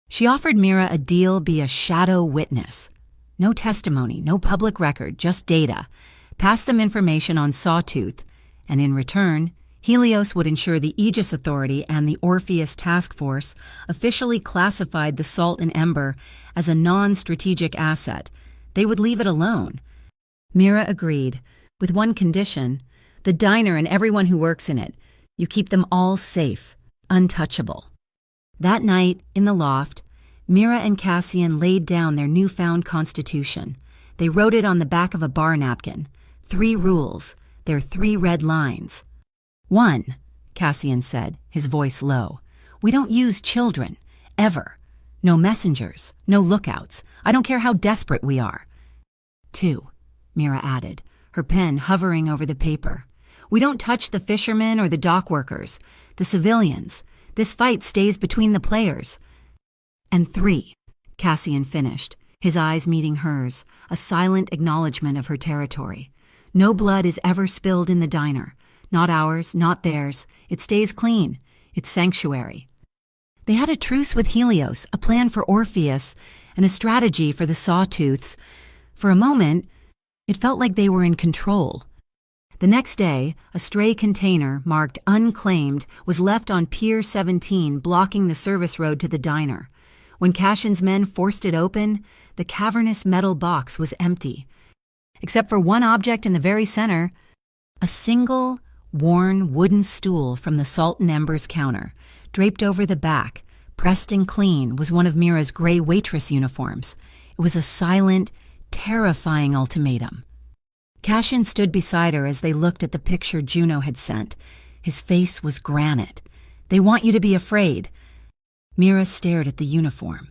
She offered Mira a deal be a shadow witness. No testimony, no public record, just data. Pass them information on Sawtooth, and in return, Helios would ensure the Aegis Authority and the Orpheus Task Force officially classified the Salt and Ember as a non-strategic asset. They would leave it alone. Mira agreed, with one condition: the diner and everyone who works in it. You keep them all safe, untouchable. That night, in the loft, Mira and Cassian laid down their newfound constitution. They wrote it on the back of a bar napkin. 3 rules, their 3 red lines. 1, Cassian said, his voice low. "We don't use children, ever. No messengers, no lookouts. I don't care how desperate we are." 2, Mira added, her pen hovering over the paper. "We don't touch the fishermen or the dock workers, the civilians. This fight stays between the players." And 3, Cassian finished, his eyes meeting hers, a silent acknowledgement of her territory. "No blood is ever spilled in the diner. Not ours, not theirs. It stays clean. It's sanctuary." They had a truce with Helios, a plan for Orpheus, and a strategy for the Sawtooths. For a moment, it felt like they were in control. The next day, a stray container, marked unclaimed, was left on Pier 17, blocking the service road to the diner. When Cassian's men forced it open, the cavernous metal box was empty. Except for one object in the very center, a single, worn wooden stool from the Salt and Ember's counter. Draped over the back, pressed and clean, was one of Mira's gray waitress uniforms. It was a silent, terrifying ultimatum. Cassian stood beside her as they looked at the picture Juno had sent. His face was granite. "They want you to be afraid." Mira stared at the uniform.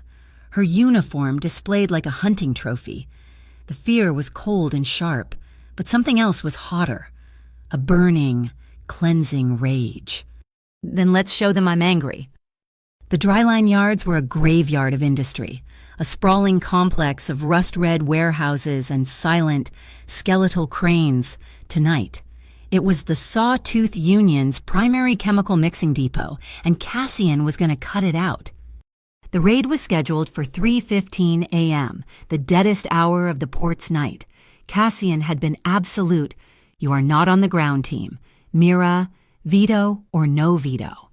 Her uniform displayed like a hunting trophy. The fear was cold and sharp, but something else was hotter. A burning, cleansing rage. "Then let's show them I'm angry." The dryline yards were a graveyard of industry, a sprawling complex of rust-red warehouses and silent, skeletal cranes. Tonight, it was the Sawtooth Union's primary chemical mixing depot, and Cassian was going to cut it out. The raid was scheduled for 3:15 a.m., the deadest hour of the port's night. Cassian had been absolute, "You are not on the ground team. Mira, veto or no veto."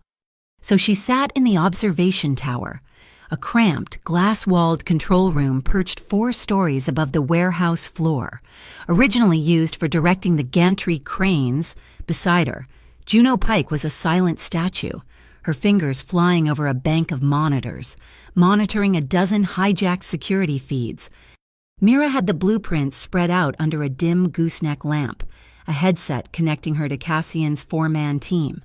So she sat in the observation tower, a cramped, glass-walled control room perched 4 stories above the warehouse floor, originally used for directing the gantry cranes. Beside her, Juno Pike was a silent statue, her fingers flying over a bank of monitors, monitoring a dozen hijacked security feeds. Mira had the blueprints spread out under a dim gooseneck lamp, a headset connecting her to Cassian's 4-man team.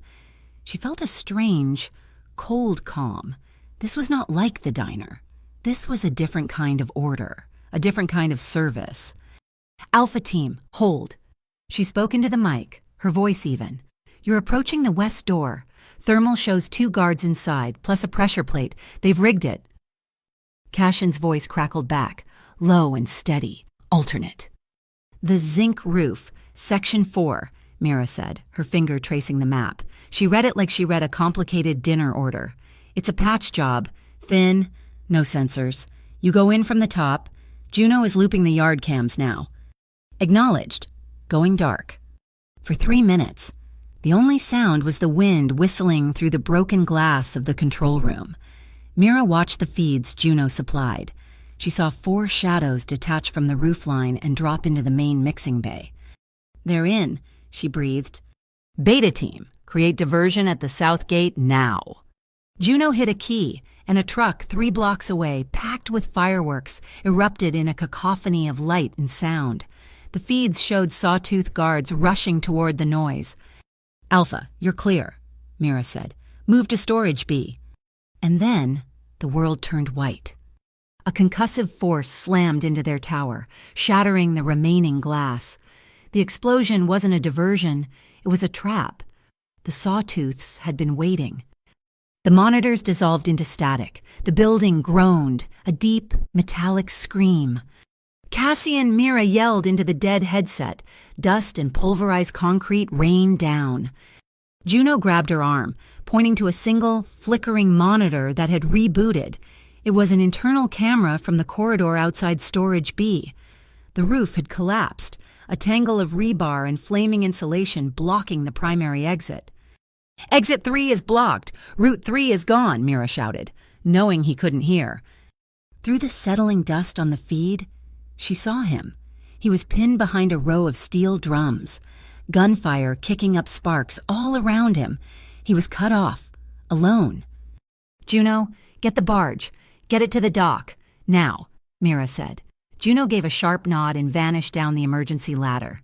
She felt a strange, cold calm. This was not like the diner. This was a different kind of order, a different kind of service. "Alpha team, hold." She spoke into the mic, her voice even. "You're approaching the west door. Thermal shows 2 guards inside, plus a pressure plate. They've rigged it." Cassian's voice crackled back, low and steady. "Alternate." "The zinc roof, Section 4, Mira said, her finger tracing the map. She read it like she read a complicated dinner order. "It's a patch job. Thin, no sensors. You go in from the top. Juno is looping the yard cams now." "Acknowledged." Going dark. For 3 minutes, the only sound was the wind whistling through the broken glass of the control room. Mira watched the feeds Juno supplied. She saw 4 shadows detach from the roofline and drop into the main mixing bay. "They're in," she breathed. "Beta team, create diversion at the south gate now." Juno hit a key, and a truck 3 blocks away, packed with fireworks, erupted in a cacophony of light and sound. The feeds showed Sawtooth guards rushing toward the noise. "Alpha, you're clear," Mira said. "Move to storage B." And then the world turned white. A concussive force slammed into their tower, shattering the remaining glass. The explosion wasn't a diversion, it was a trap. The Sawtooths had been waiting. The monitors dissolved into static. The building groaned, a deep, metallic scream. Cassian Mira yelled into the dead headset. Dust and pulverized concrete rained down. Juno grabbed her arm, pointing to a single, flickering monitor that had rebooted. It was an internal camera from the corridor outside Storage B. The roof had collapsed, a tangle of rebar and flaming insulation blocking the primary exit. "Exit 3 is blocked. Route 3 is gone," Mira shouted, knowing he couldn't hear. Through the settling dust on the feed, she saw him. He was pinned behind a row of steel drums, gunfire kicking up sparks all around him. He was cut off, alone. "Juno, get the barge. Get it to the dock. Now," Mira said. Juno gave a sharp nod and vanished down the emergency ladder.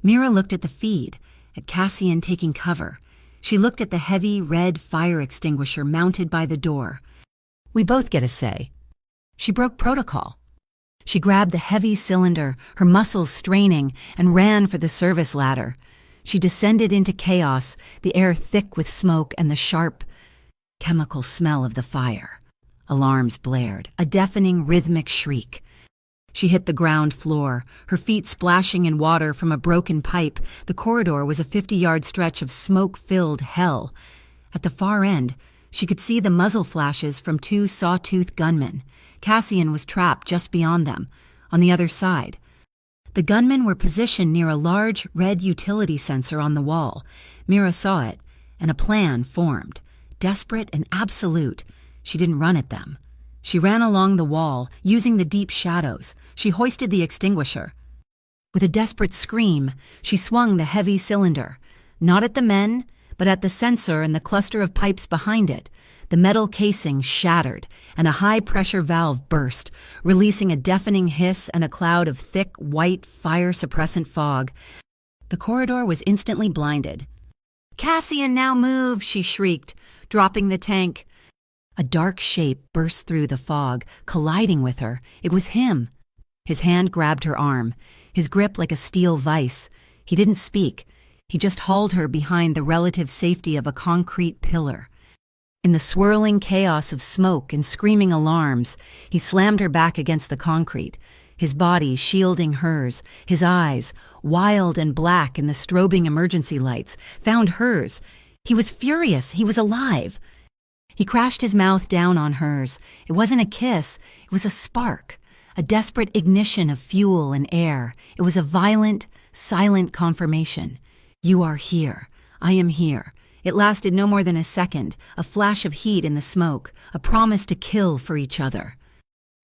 Mira looked at the feed, at Cassian taking cover. She looked at the heavy red fire extinguisher mounted by the door. "We both get a say." She broke protocol. She grabbed the heavy cylinder, her muscles straining, and ran for the service ladder. She descended into chaos, the air thick with smoke and the sharp, chemical smell of the fire. Alarms blared, a deafening rhythmic shriek. She hit the ground floor, her feet splashing in water from a broken pipe. The corridor was a 50-yard stretch of smoke-filled hell. At the far end, she could see the muzzle flashes from 2 Sawtooth gunmen. Cassian was trapped just beyond them, on the other side. The gunmen were positioned near a large red utility sensor on the wall. Mira saw it, and a plan formed. Desperate and absolute, she didn't run at them. She ran along the wall, using the deep shadows. She hoisted the extinguisher. With a desperate scream, she swung the heavy cylinder, not at the men, but at the sensor and the cluster of pipes behind it. The metal casing shattered, and a high-pressure valve burst, releasing a deafening hiss and a cloud of thick, white, fire-suppressant fog. The corridor was instantly blinded. "Cassian, now move!" she shrieked, dropping the tank. A dark shape burst through the fog, colliding with her. It was him. His hand grabbed her arm, his grip like a steel vise. He didn't speak. He just hauled her behind the relative safety of a concrete pillar. In the swirling chaos of smoke and screaming alarms, he slammed her back against the concrete, his body shielding hers, his eyes, wild and black in the strobing emergency lights, found hers. He was furious. He was alive. He crashed his mouth down on hers. It wasn't a kiss. It was a spark, a desperate ignition of fuel and air. It was a violent, silent confirmation. You are here. I am here. It lasted no more than a second, a flash of heat in the smoke, a promise to kill for each other.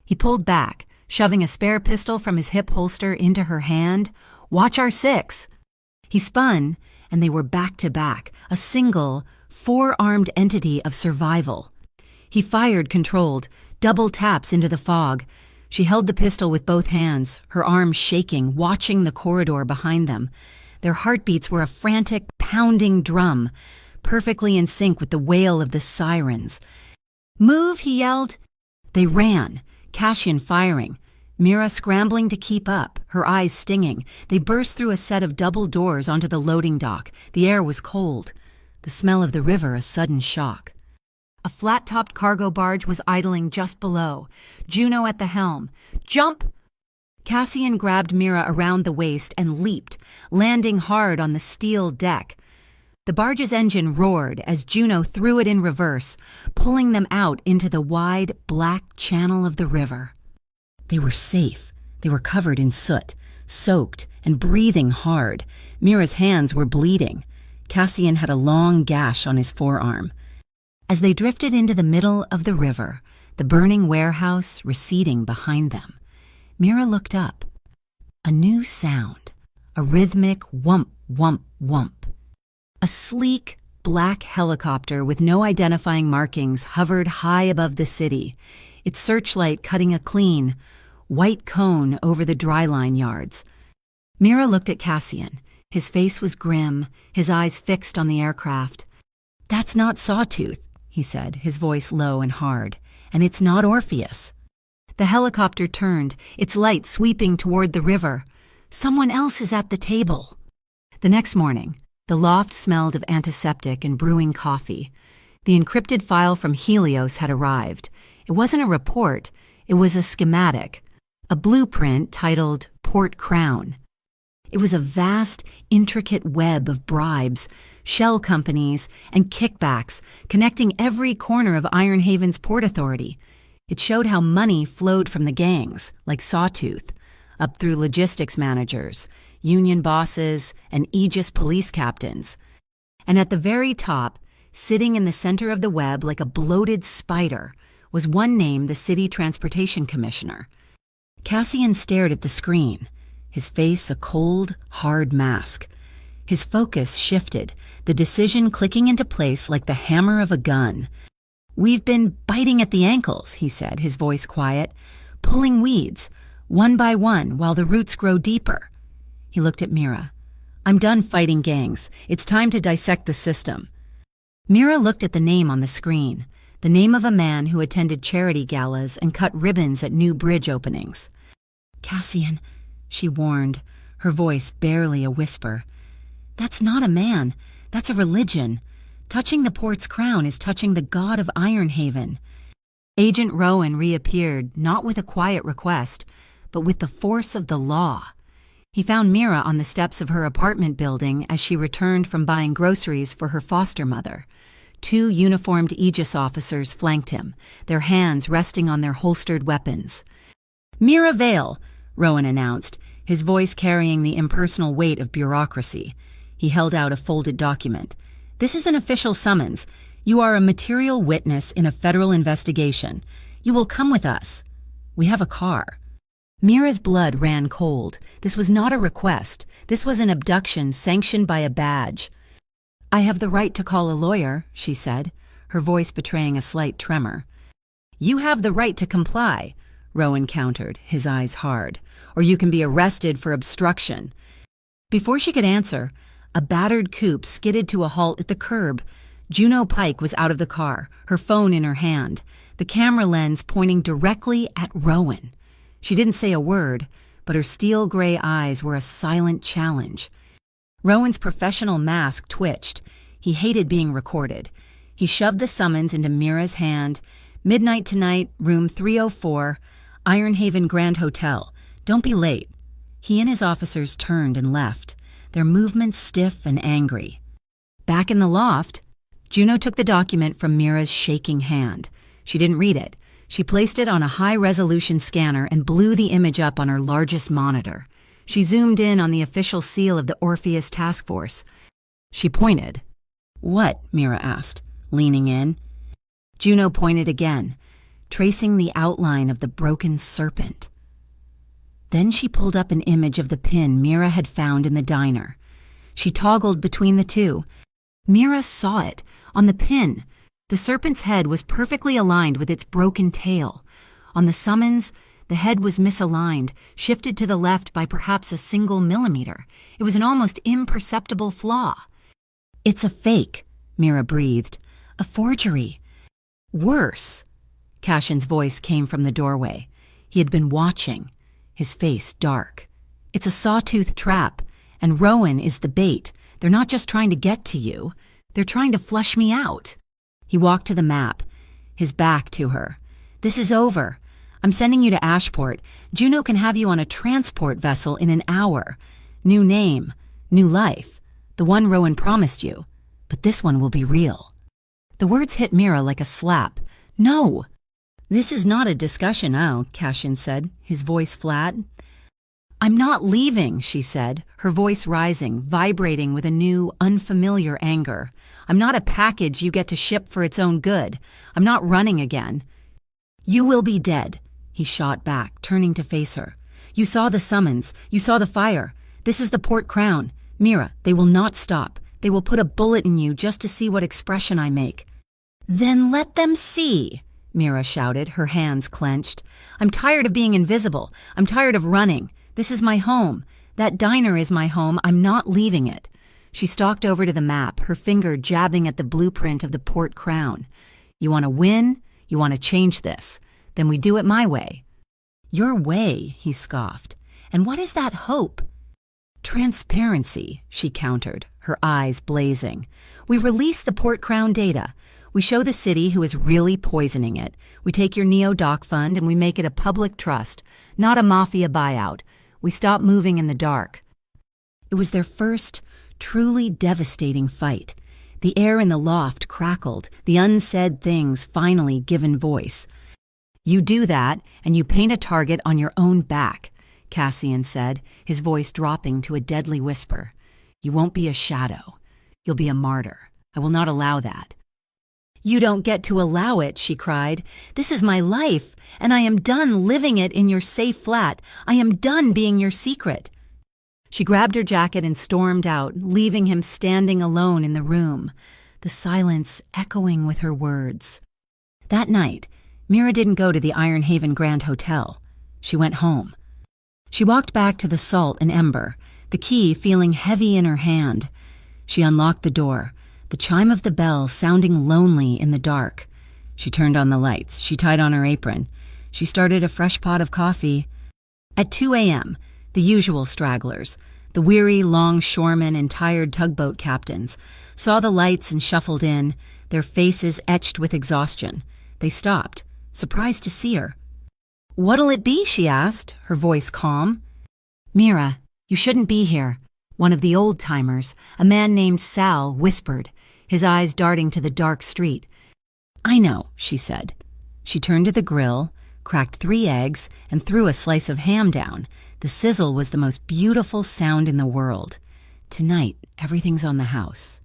He pulled back, shoving a spare pistol from his hip holster into her hand. Watch our six! He spun, and they were back to back, a single, four-armed entity of survival. He fired controlled, double taps into the fog. She held the pistol with both hands, her arms shaking, watching the corridor behind them. Their heartbeats were a frantic, pounding drum, perfectly in sync with the wail of the sirens. Move, he yelled. They ran, Cassian firing, Mira scrambling to keep up, her eyes stinging. They burst through a set of double doors onto the loading dock. The air was cold, the smell of the river a sudden shock. A flat-topped cargo barge was idling just below, Juno at the helm. Jump! Cassian grabbed Mira around the waist and leaped, landing hard on the steel deck. The barge's engine roared as Juno threw it in reverse, pulling them out into the wide, black channel of the river. They were safe. They were covered in soot, soaked and breathing hard. Mira's hands were bleeding. Cassian had a long gash on his forearm. As they drifted into the middle of the river, the burning warehouse receding behind them, Mira looked up. A new sound, a rhythmic whump, whump, whump. A sleek, black helicopter with no identifying markings hovered high above the city, its searchlight cutting a clean, white cone over the dryline yards. Mira looked at Cassian. His face was grim, his eyes fixed on the aircraft. That's not Sawtooth, he said, his voice low and hard, and it's not Orpheus. The helicopter turned, its light sweeping toward the river. Someone else is at the table. The next morning, the loft smelled of antiseptic and brewing coffee. The encrypted file from Helios had arrived. It wasn't a report, it was a schematic, a blueprint titled Port Crown. It was a vast, intricate web of bribes, shell companies, and kickbacks connecting every corner of Ironhaven's Port Authority. It showed how money flowed from the gangs, like Sawtooth, up through logistics managers, union bosses, and Aegis police captains. And at the very top, sitting in the center of the web like a bloated spider, was one name, the City Transportation Commissioner. Cassian stared at the screen, his face a cold, hard mask. His focus shifted, the decision clicking into place like the hammer of a gun. We've been biting at the ankles, he said, his voice quiet, pulling weeds, one by one, while the roots grow deeper. He looked at Mira. I'm done fighting gangs. It's time to dissect the system. Mira looked at the name on the screen, the name of a man who attended charity galas and cut ribbons at new bridge openings. Cassian, she warned, her voice barely a whisper. That's not a man. That's a religion. Touching the port's crown is touching the god of Ironhaven. Agent Rowan reappeared, not with a quiet request, but with the force of the law. He found Mira on the steps of her apartment building as she returned from buying groceries for her foster mother. Two uniformed Aegis officers flanked him, their hands resting on their holstered weapons. Mira Vale, Rowan announced, his voice carrying the impersonal weight of bureaucracy. He held out a folded document. This is an official summons. You are a material witness in a federal investigation. You will come with us. We have a car. Mira's blood ran cold. This was not a request. This was an abduction sanctioned by a badge. I have the right to call a lawyer, she said, her voice betraying a slight tremor. You have the right to comply, Rowan countered, his eyes hard, or you can be arrested for obstruction. Before she could answer, a battered coupe skidded to a halt at the curb. Juno Pike was out of the car, her phone in her hand, the camera lens pointing directly at Rowan. She didn't say a word, but her steel-gray eyes were a silent challenge. Rowan's professional mask twitched. He hated being recorded. He shoved the summons into Mira's hand. "Midnight tonight, room 304, Ironhaven Grand Hotel. Don't be late." He and his officers turned and left, their movements stiff and angry. Back in the loft, Juno took the document from Mira's shaking hand. She didn't read it. She placed it on a high-resolution scanner and blew the image up on her largest monitor. She zoomed in on the official seal of the Orpheus Task Force. She pointed. "What?" Mira asked, leaning in. Juno pointed again, tracing the outline of the broken serpent. Then she pulled up an image of the pin Mira had found in the diner. She toggled between the two. Mira saw it. On the pin, the serpent's head was perfectly aligned with its broken tail. On the summons, the head was misaligned, shifted to the left by perhaps a single millimeter. It was an almost imperceptible flaw. "It's a fake," Mira breathed. "A forgery." "Worse." Cashin's voice came from the doorway. He had been watching, his face dark. "It's a sawtooth trap, and Rowan is the bait. They're not just trying to get to you. They're trying to flush me out." He walked to the map, his back to her. "This is over. I'm sending you to Ashport. Juno can have you on a transport vessel in an hour. New name, new life. The one Rowan promised you. But this one will be real." The words hit Mira like a slap. "No!" "This is not a discussion now," Cashin said, his voice flat. "I'm not leaving," she said, her voice rising, vibrating with a new, unfamiliar anger. "I'm not a package you get to ship for its own good. I'm not running again." "You will be dead," he shot back, turning to face her. "You saw the summons. You saw the fire. This is the Port Crown. Mira, they will not stop. They will put a bullet in you just to see what expression I make." "Then let them see," Mira shouted, her hands clenched. "I'm tired of being invisible. I'm tired of running. This is my home. That diner is my home. I'm not leaving it." She stalked over to the map, her finger jabbing at the blueprint of the Port Crown. "You want to win? You want to change this? Then we do it my way." "Your way," he scoffed. "And what is that hope?" "Transparency," she countered, her eyes blazing. "We release the Port Crown data. We show the city who is really poisoning it. We take your Neo-Doc fund and we make it a public trust, not a Mafia buyout. We stop moving in the dark." It was their first, truly devastating fight. The air in the loft crackled, the unsaid things finally given voice. "You do that, and you paint a target on your own back," Cassian said, his voice dropping to a deadly whisper. "You won't be a shadow. You'll be a martyr. I will not allow that." "You don't get to allow it," she cried. "This is my life, and I am done living it in your safe flat. I am done being your secret." She grabbed her jacket and stormed out, leaving him standing alone in the room, the silence echoing with her words. That night, Mira didn't go to the Ironhaven Grand Hotel. She went home. She walked back to the Salt and Ember, the key feeling heavy in her hand. She unlocked the door, the chime of the bell sounding lonely in the dark. She turned on the lights. She tied on her apron. She started a fresh pot of coffee. At 2 a.m., the usual stragglers, the weary longshoremen and tired tugboat captains, saw the lights and shuffled in, their faces etched with exhaustion. They stopped, surprised to see her. "What'll it be?" she asked, her voice calm. "Mira, you shouldn't be here," one of the old-timers, a man named Sal, whispered, his eyes darting to the dark street. "I know," she said. She turned to the grill, cracked 3 eggs, and threw a slice of ham down. The sizzle was the most beautiful sound in the world. Tonight, everything's on the house.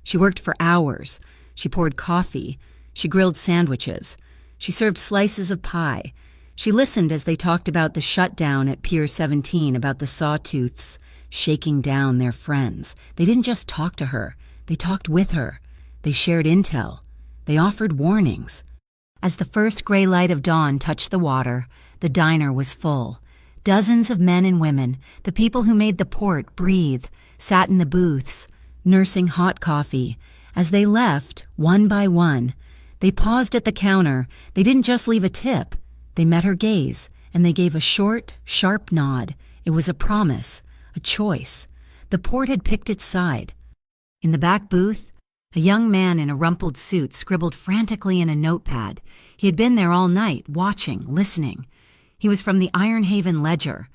She worked for hours. She poured coffee. She grilled sandwiches. She served slices of pie. She listened as they talked about the shutdown at Pier 17, about the sawtooths shaking down their friends. They didn't just talk to her. They talked with her. They shared intel. They offered warnings. As the first gray light of dawn touched the water, the diner was full. Dozens of men and women, the people who made the port breathe, sat in the booths, nursing hot coffee. As they left, one by one, they paused at the counter. They didn't just leave a tip. They met her gaze, and they gave a short, sharp nod. It was a promise, a choice. The port had picked its side. In the back booth, A young man in a rumpled suit scribbled frantically in a notepad. He had been there all night, watching, listening. He was from the Ironhaven Ledger.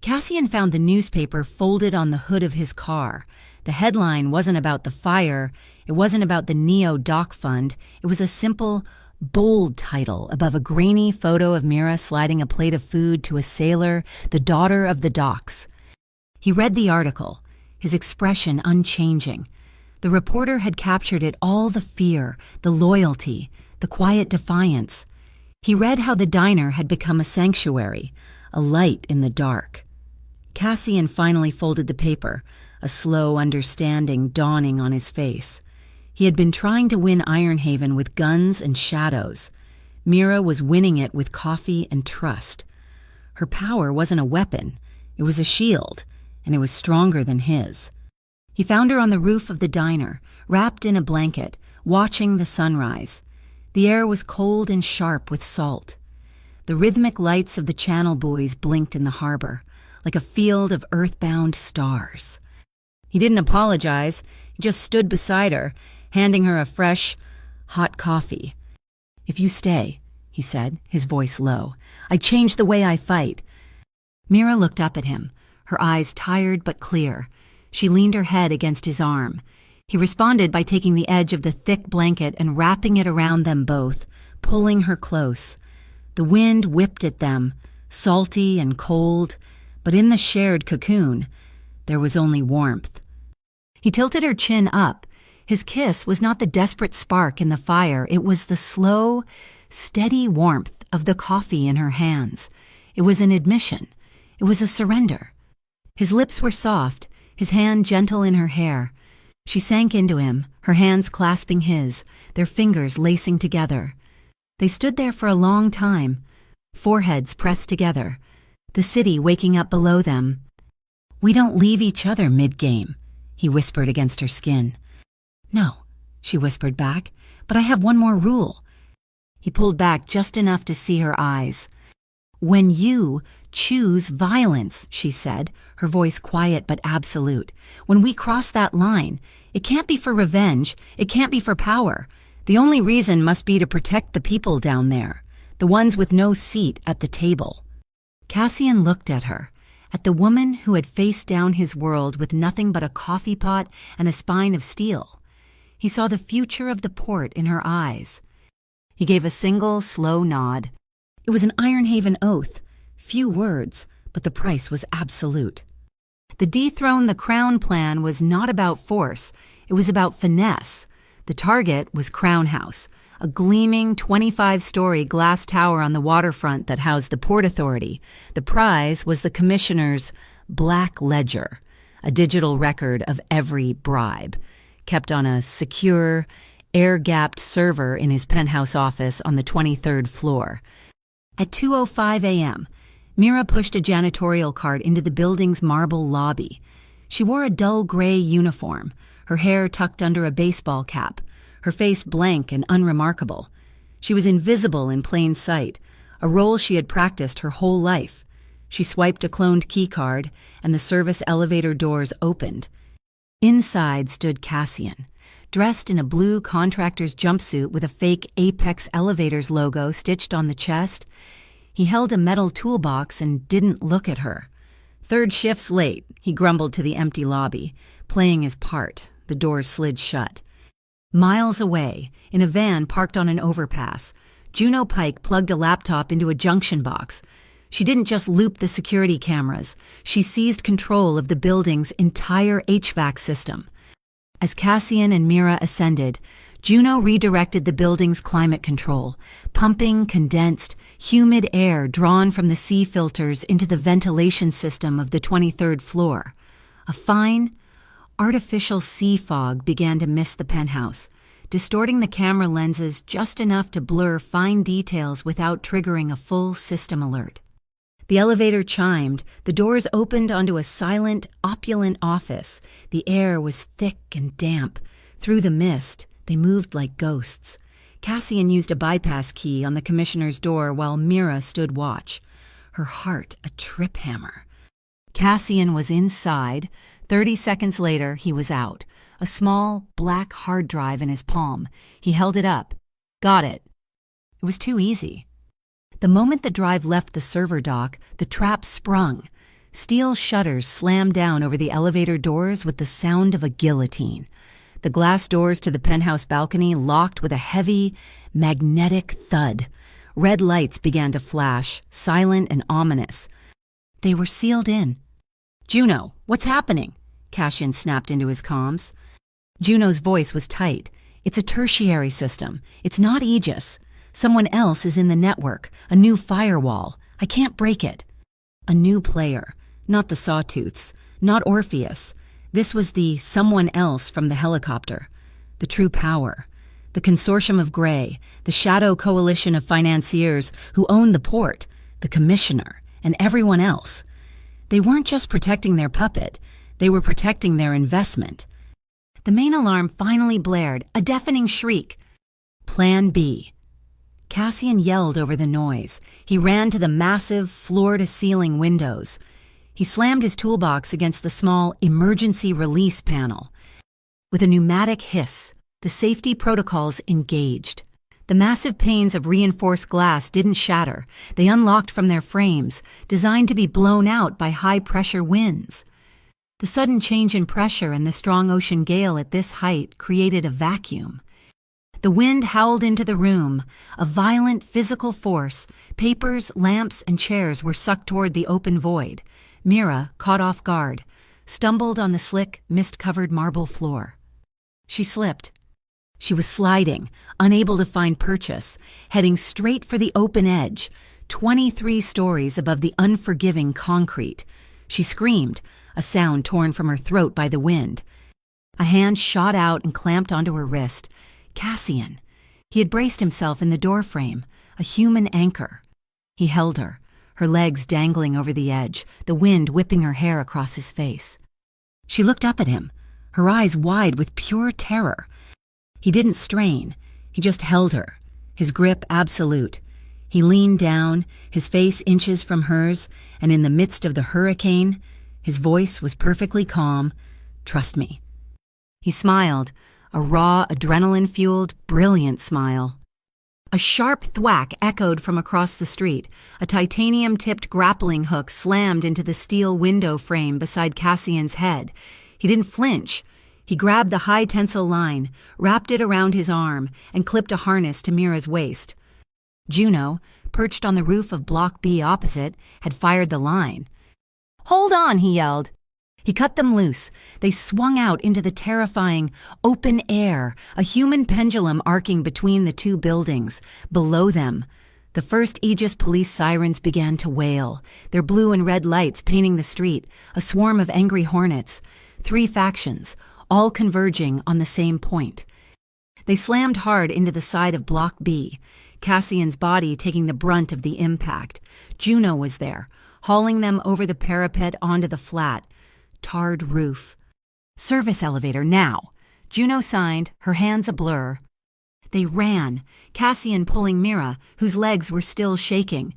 Cassian found the newspaper folded on the hood of his car. The headline wasn't about the fire. It wasn't about the Neo Dock Fund. It was a simple, bold title above a grainy photo of Mira sliding a plate of food to a sailor, the daughter of the docks. He read the article, his expression unchanging. The reporter had captured it all: the fear, the loyalty, the quiet defiance. He read how the diner had become a sanctuary, a light in the dark. Cassian finally folded the paper, a slow understanding dawning on his face. He had been trying to win Ironhaven with guns and shadows. Mira was winning it with coffee and trust. Her power wasn't a weapon, it was a shield, and it was stronger than his. He found her on the roof of the diner, wrapped in a blanket, watching the sunrise. The air was cold and sharp with salt. The rhythmic lights of the channel buoys blinked in the harbor, like a field of earthbound stars. He didn't apologize, he just stood beside her, handing her a fresh, hot coffee. "If you stay," he said, his voice low, "I change the way I fight." Mira looked up at him, her eyes tired but clear. She leaned her head against his arm. He responded by taking the edge of the thick blanket and wrapping it around them both, pulling her close. The wind whipped at them, salty and cold, but in the shared cocoon, there was only warmth. He tilted her chin up. His kiss was not the desperate spark in the fire, it was the slow, steady warmth of the coffee in her hands. It was an admission. It was a surrender. His lips were soft, his hand gentle in her hair. She sank into him, her hands clasping his, their fingers lacing together. They stood there for a long time, foreheads pressed together, the city waking up below them. "We don't leave each other mid-game," he whispered against her skin. "No," she whispered back, "but I have one more rule." He pulled back just enough to see her eyes. "When you choose violence," she said, her voice quiet but absolute. "When we cross that line, it can't be for revenge, it can't be for power. The only reason must be to protect the people down there, the ones with no seat at the table." Cassian looked at her, at the woman who had faced down his world with nothing but a coffee pot and a spine of steel. He saw the future of the port in her eyes. He gave a single, slow nod. It was an Ironhaven oath. Few words, but the price was absolute. The dethrone the crown plan was not about force, it was about finesse. The target was Crown House, a gleaming 25-story glass tower on the waterfront that housed the Port Authority. The prize was the commissioner's Black Ledger, a digital record of every bribe, kept on a secure, air-gapped server in his penthouse office on the 23rd floor. At 2:05 a.m., Mira pushed a janitorial cart into the building's marble lobby. She wore a dull gray uniform, her hair tucked under a baseball cap, her face blank and unremarkable. She was invisible in plain sight, a role she had practiced her whole life. She swiped a cloned keycard, and the service elevator doors opened. Inside stood Cassian, dressed in a blue contractor's jumpsuit with a fake Apex Elevators logo stitched on the chest. He held a metal toolbox and didn't look at her. "Third shift's late," he grumbled to the empty lobby, playing his part. The doors slid shut. Miles away, in a van parked on an overpass, Juno Pike plugged a laptop into a junction box. She didn't just loop the security cameras, she seized control of the building's entire HVAC system. As Cassian and Mira ascended, Juno redirected the building's climate control, pumping condensed, humid air drawn from the sea filters into the ventilation system of the 23rd floor. A fine, artificial sea fog began to mist the penthouse, distorting the camera lenses just enough to blur fine details without triggering a full system alert. The elevator chimed, the doors opened onto a silent, opulent office. The air was thick and damp. Through the mist, they moved like ghosts. Cassian used a bypass key on the commissioner's door while Mira stood watch, her heart a trip hammer. Cassian was inside. 30 seconds later, he was out, a small, black hard drive in his palm. He held it up. Got it. It was too easy. The moment the drive left the server dock, the trap sprung. Steel shutters slammed down over the elevator doors with the sound of a guillotine. The glass doors to the penthouse balcony locked with a heavy, magnetic thud. Red lights began to flash, silent and ominous. They were sealed in. "Juno, what's happening?" Cassian snapped into his comms. Juno's voice was tight. "It's a tertiary system. It's not Aegis. Someone else is in the network, a new firewall. I can't break it." A new player, not the Sawtooths, not Orpheus. This was the someone else from the helicopter. The true power. The consortium of Grey, the shadow coalition of financiers who owned the port, the commissioner, and everyone else. They weren't just protecting their puppet, they were protecting their investment. The main alarm finally blared, a deafening shriek. Plan B. Cassian yelled over the noise. He ran to the massive, floor-to-ceiling windows. He slammed his toolbox against the small emergency release panel. With a pneumatic hiss, the safety protocols engaged. The massive panes of reinforced glass didn't shatter. They unlocked from their frames, designed to be blown out by high-pressure winds. The sudden change in pressure and the strong ocean gale at this height created a vacuum. The wind howled into the room, a violent physical force. Papers, lamps, and chairs were sucked toward the open void. Mira, caught off guard, stumbled on the slick, mist-covered marble floor. She slipped. She was sliding, unable to find purchase, heading straight for the open edge, 23 stories above the unforgiving concrete. She screamed, a sound torn from her throat by the wind. A hand shot out and clamped onto her wrist. Cassian. He had braced himself in the doorframe, a human anchor. He held her, her legs dangling over the edge, the wind whipping her hair across his face. She looked up at him, her eyes wide with pure terror. He didn't strain, he just held her, his grip absolute. He leaned down, his face inches from hers, and in the midst of the hurricane, his voice was perfectly calm. "Trust me." He smiled, a raw, adrenaline-fueled, brilliant smile. A sharp thwack echoed from across the street. A titanium-tipped grappling hook slammed into the steel window frame beside Cassian's head. He didn't flinch. He grabbed the high tensile line, wrapped it around his arm, and clipped a harness to Mira's waist. Juno, perched on the roof of Block B opposite, had fired the line. "Hold on," he yelled. He cut them loose. They swung out into the terrifying open air, a human pendulum arcing between the two buildings. Below them, the first Aegis police sirens began to wail, their blue and red lights painting the street, a swarm of angry hornets. 3 factions, all converging on the same point. They slammed hard into the side of Block B, Cassian's body taking the brunt of the impact. Juno was there, hauling them over the parapet onto the flat, tarred roof. "Service elevator, now!" Juno signed, her hands a blur. They ran, Cassian pulling Mira, whose legs were still shaking.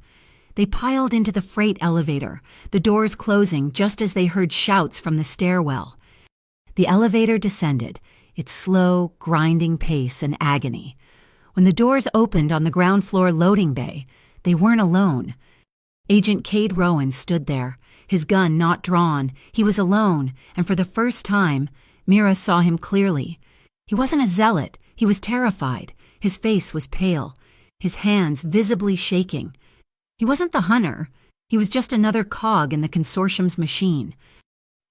They piled into the freight elevator, the doors closing just as they heard shouts from the stairwell. The elevator descended, its slow, grinding pace an agony. When the doors opened on the ground floor loading bay, they weren't alone. Agent Cade Rowan stood there, his gun not drawn. He was alone, and for the first time, Mira saw him clearly. He wasn't a zealot, he was terrified. His face was pale, his hands visibly shaking. He wasn't the hunter, he was just another cog in the consortium's machine.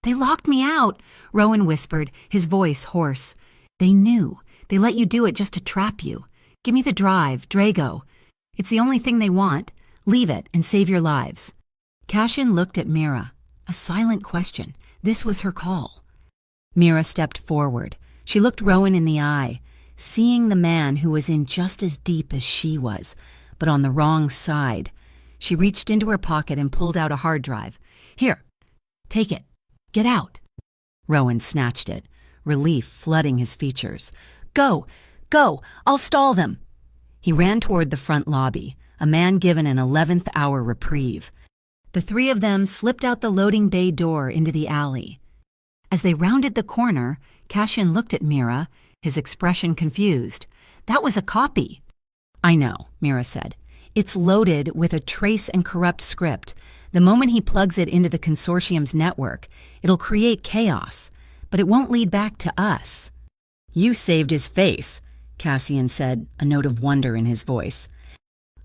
"They locked me out," Rowan whispered, his voice hoarse. "They knew. They let you do it just to trap you. Give me the drive, Drago. It's the only thing they want. Leave it and save your lives." Cassian looked at Mira, a silent question. This was her call. Mira stepped forward. She looked Rowan in the eye, seeing the man who was in just as deep as she was, but on the wrong side. She reached into her pocket and pulled out a hard drive. "Here, take it. Get out." Rowan snatched it, relief flooding his features. Go! Go! I'll stall them!" He ran toward the front lobby, a man given an 11th hour reprieve. The 3 of them slipped out the loading bay door into the alley. As they rounded the corner, Cassian looked at Mira, his expression confused. That was a copy. I know, Mira said. It's loaded with a trace and corrupt script. The moment he plugs it into the consortium's network, it'll create chaos, but it won't lead back to us. You saved his face, Cassian said, a note of wonder in his voice.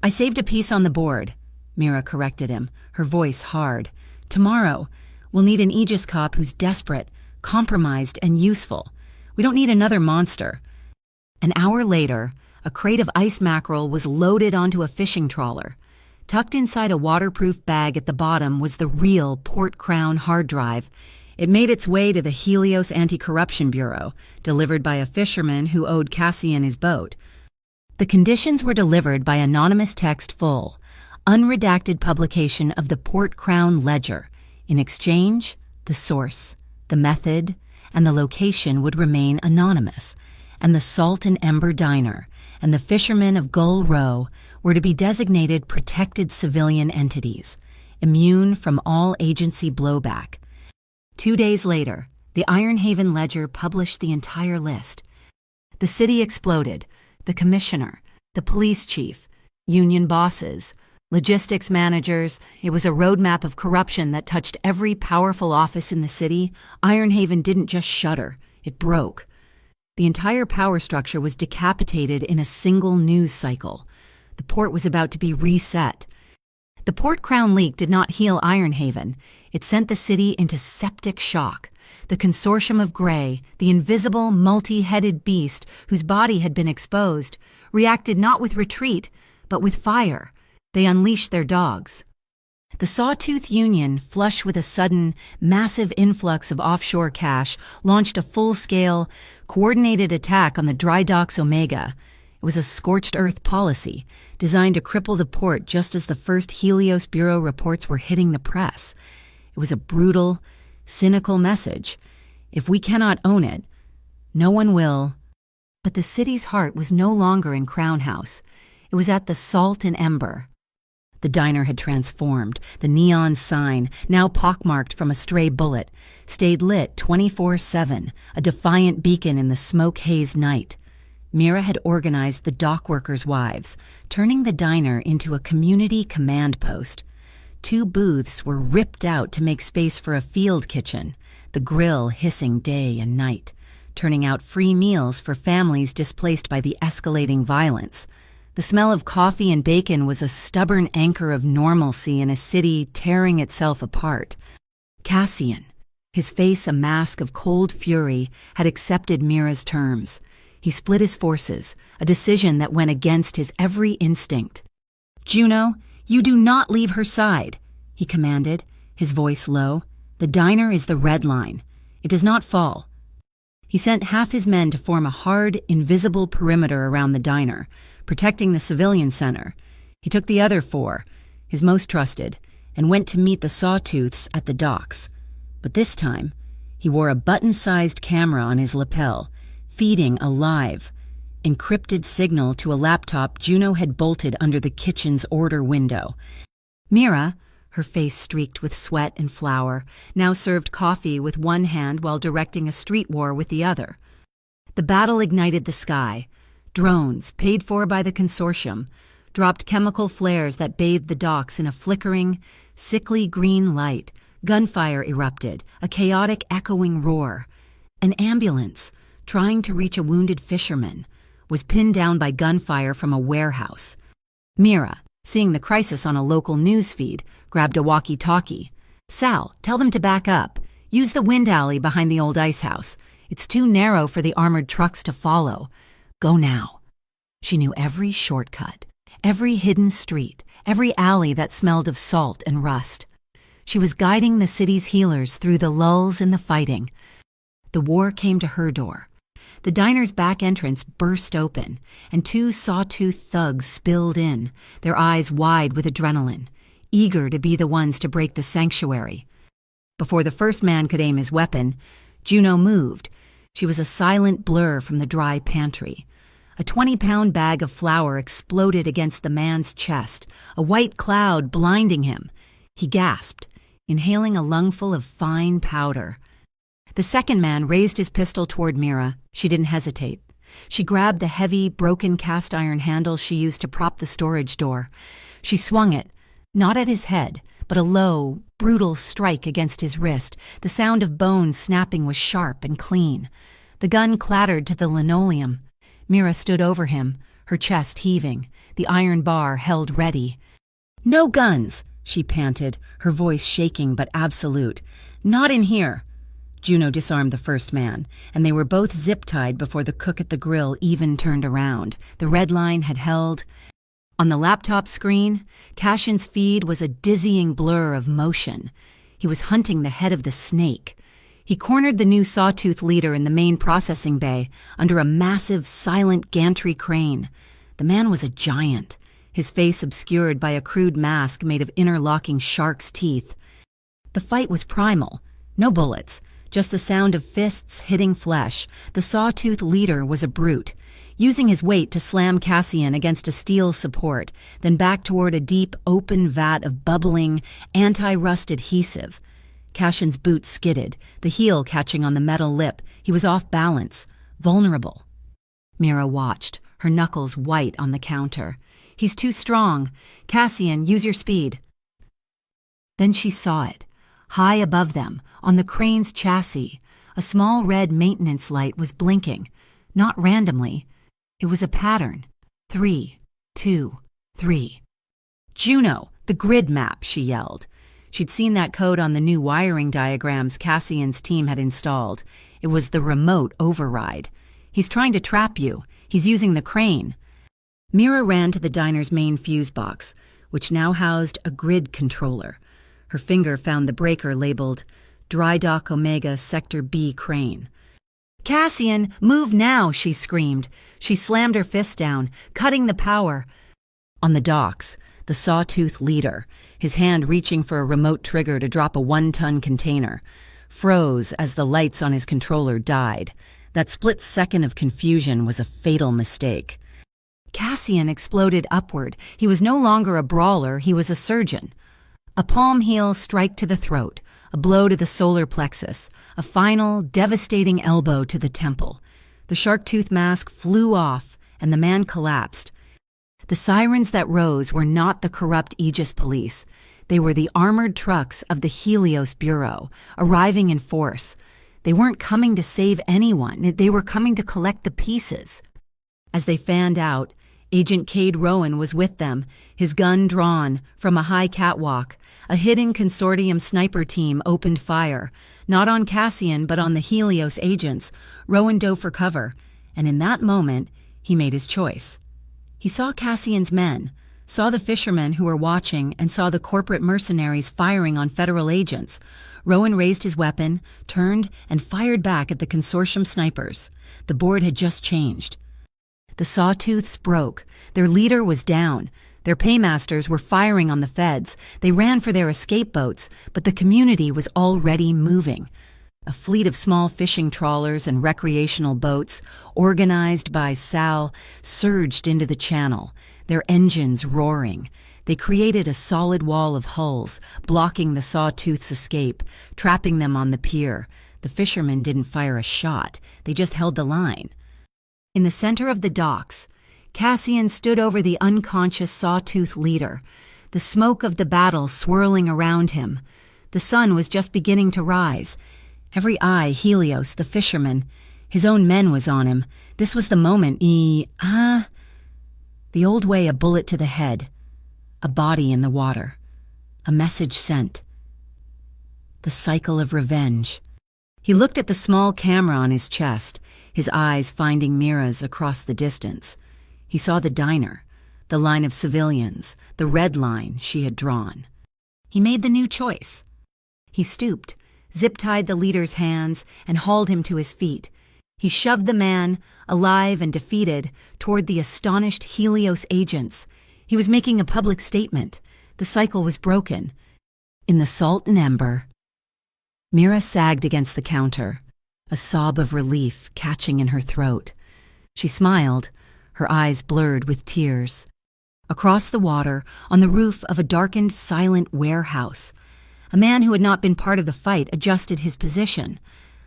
I saved a piece on the board, Mira corrected him, her voice hard. Tomorrow, we'll need an Aegis cop who's desperate, compromised, and useful. We don't need another monster. An hour later, a crate of ice mackerel was loaded onto a fishing trawler. Tucked inside a waterproof bag at the bottom was the real Port Crown hard drive. It made its way to the Helios Anti-Corruption Bureau, delivered by a fisherman who owed Cassian his boat. The conditions were delivered by anonymous text full, unredacted publication of the Port Crown ledger. In exchange, the source, the method, and the location would remain anonymous, and the Salt and Ember Diner and the fishermen of Gull Row were to be designated protected civilian entities, immune from all agency blowback. 2 days later, the Ironhaven Ledger published the entire list. The city exploded. The commissioner, the police chief, union bosses, logistics managers. It was a roadmap of corruption that touched every powerful office in the city. Ironhaven didn't just shudder, it broke. The entire power structure was decapitated in a single news cycle. The port was about to be reset. The Port Crown leak did not heal Ironhaven. It sent the city into septic shock. The consortium of Grey, the invisible, multi-headed beast whose body had been exposed, reacted not with retreat, but with fire. They unleashed their dogs. The Sawtooth Union, flush with a sudden, massive influx of offshore cash, launched a full-scale, coordinated attack on the Dry Docks Omega. It was a scorched earth policy, designed to cripple the port just as the first Helios Bureau reports were hitting the press. It was a brutal, cynical message. If we cannot own it, no one will. But the city's heart was no longer in Crown House. It was at the Salt and Ember. The diner had transformed. The neon sign, now pockmarked from a stray bullet, stayed lit 24/7, a defiant beacon in the smoke-hazed night. Mira had organized the dock workers' wives, turning the diner into a community command post. 2 booths were ripped out to make space for a field kitchen, the grill hissing day and night, turning out free meals for families displaced by the escalating violence. The smell of coffee and bacon was a stubborn anchor of normalcy in a city tearing itself apart. Cassian, his face a mask of cold fury, had accepted Mira's terms. He split his forces, a decision that went against his every instinct. "Juno, you do not leave her side," he commanded, his voice low. "The diner is the red line. It does not fall." He sent half his men to form a hard, invisible perimeter around the diner, protecting the civilian center. He took the other 4, his most trusted, and went to meet the Sawtooths at the docks. But this time, he wore a button-sized camera on his lapel, feeding a live, encrypted signal to a laptop Juno had bolted under the kitchen's order window. Mira, her face streaked with sweat and flour, now served coffee with one hand while directing a street war with the other. The battle ignited the sky. Drones, paid for by the consortium, dropped chemical flares that bathed the docks in a flickering, sickly green light. Gunfire erupted, a chaotic echoing roar. An ambulance, trying to reach a wounded fisherman, was pinned down by gunfire from a warehouse. Mira, seeing the crisis on a local news feed, grabbed a walkie-talkie. "Sal, tell them to back up. Use the wind alley behind the old ice house. It's too narrow for the armored trucks to follow. Go now." She knew every shortcut, every hidden street, every alley that smelled of salt and rust. She was guiding the city's healers through the lulls in the fighting. The war came to her door. The diner's back entrance burst open, and 2 sawtooth thugs spilled in, their eyes wide with adrenaline, eager to be the ones to break the sanctuary. Before the first man could aim his weapon, Juno moved. She was a silent blur from the dry pantry. A 20-pound bag of flour exploded against the man's chest, a white cloud blinding him. He gasped, inhaling a lungful of fine powder. The second man raised his pistol toward Mira. She didn't hesitate. She grabbed the heavy, broken cast-iron handle she used to prop the storage door. She swung it, not at his head, but a low, brutal strike against his wrist. The sound of bones snapping was sharp and clean. The gun clattered to the linoleum. Mira stood over him, her chest heaving, the iron bar held ready. "No guns!" she panted, her voice shaking but absolute. "Not in here!" Juno disarmed the first man, and they were both zip-tied before the cook at the grill even turned around. The red line had held. On the laptop screen, Cashin's feed was a dizzying blur of motion. He was hunting the head of the snake. He cornered the new sawtooth leader in the main processing bay, under a massive, silent gantry crane. The man was a giant, his face obscured by a crude mask made of interlocking shark's teeth. The fight was primal. No bullets, just the sound of fists hitting flesh. The sawtooth leader was a brute, using his weight to slam Cassian against a steel support, then back toward a deep, open vat of bubbling, anti-rust adhesive. Cashin's boot skidded, the heel catching on the metal lip. He was off balance, vulnerable. Mira watched, her knuckles white on the counter. "He's too strong. Cassian, use your speed." Then she saw it. High above them, on the crane's chassis, a small red maintenance light was blinking. Not randomly. It was a pattern. 3, 2, 3. "Juno, the grid map," she yelled. She'd seen that code on the new wiring diagrams Cassian's team had installed. It was the remote override. "He's trying to trap you. He's using the crane." Mira ran to the diner's main fuse box, which now housed a grid controller. Her finger found the breaker labeled Dry Dock Omega Sector B Crane. "Cassian, move now!" she screamed. She slammed her fist down, cutting the power. On the docks, the sawtooth leader, his hand reaching for a remote trigger to drop a 1-ton container, froze as the lights on his controller died. That split second of confusion was a fatal mistake. Cassian exploded upward. He was no longer a brawler, he was a surgeon. A palm heel strike to the throat, a blow to the solar plexus, a final, devastating elbow to the temple. The shark-tooth mask flew off, and the man collapsed. The sirens that rose were not the corrupt Aegis police. They were the armored trucks of the Helios Bureau, arriving in force. They weren't coming to save anyone. They were coming to collect the pieces. As they fanned out, Agent Cade Rowan was with them, his gun drawn from a high catwalk. A hidden consortium sniper team opened fire, not on Cassian but on the Helios agents. Rowan dove for cover, and in that moment, he made his choice. He saw Cassian's men, saw the fishermen who were watching, and saw the corporate mercenaries firing on federal agents. Rowan raised his weapon, turned, and fired back at the consortium snipers. The board had just changed. The sawtooths broke. Their leader was down. Their paymasters were firing on the feds. They ran for their escape boats, but the community was already moving. A fleet of small fishing trawlers and recreational boats, organized by Sal, surged into the channel, their engines roaring. They created a solid wall of hulls, blocking the sawtooth's escape, trapping them on the pier. The fishermen didn't fire a shot. They just held the line. In the center of the docks, Cassian stood over the unconscious sawtooth leader, the smoke of the battle swirling around him. The sun was just beginning to rise. Every eye, Helios, the fisherman, his own men was on him. This was the moment The old way, a bullet to the head, a body in the water, a message sent. The cycle of revenge. He looked at the small camera on his chest, his eyes finding Mira's across the distance. He saw the diner, the line of civilians, the red line she had drawn. He made the new choice. He stooped, zip-tied the leader's hands, and hauled him to his feet. He shoved the man, alive and defeated, toward the astonished Helios agents. He was making a public statement. The cycle was broken. In the salt and ember, Mira sagged against the counter, a sob of relief catching in her throat. She smiled, her eyes blurred with tears. Across the water, on the roof of a darkened, silent warehouse, a man who had not been part of the fight adjusted his position.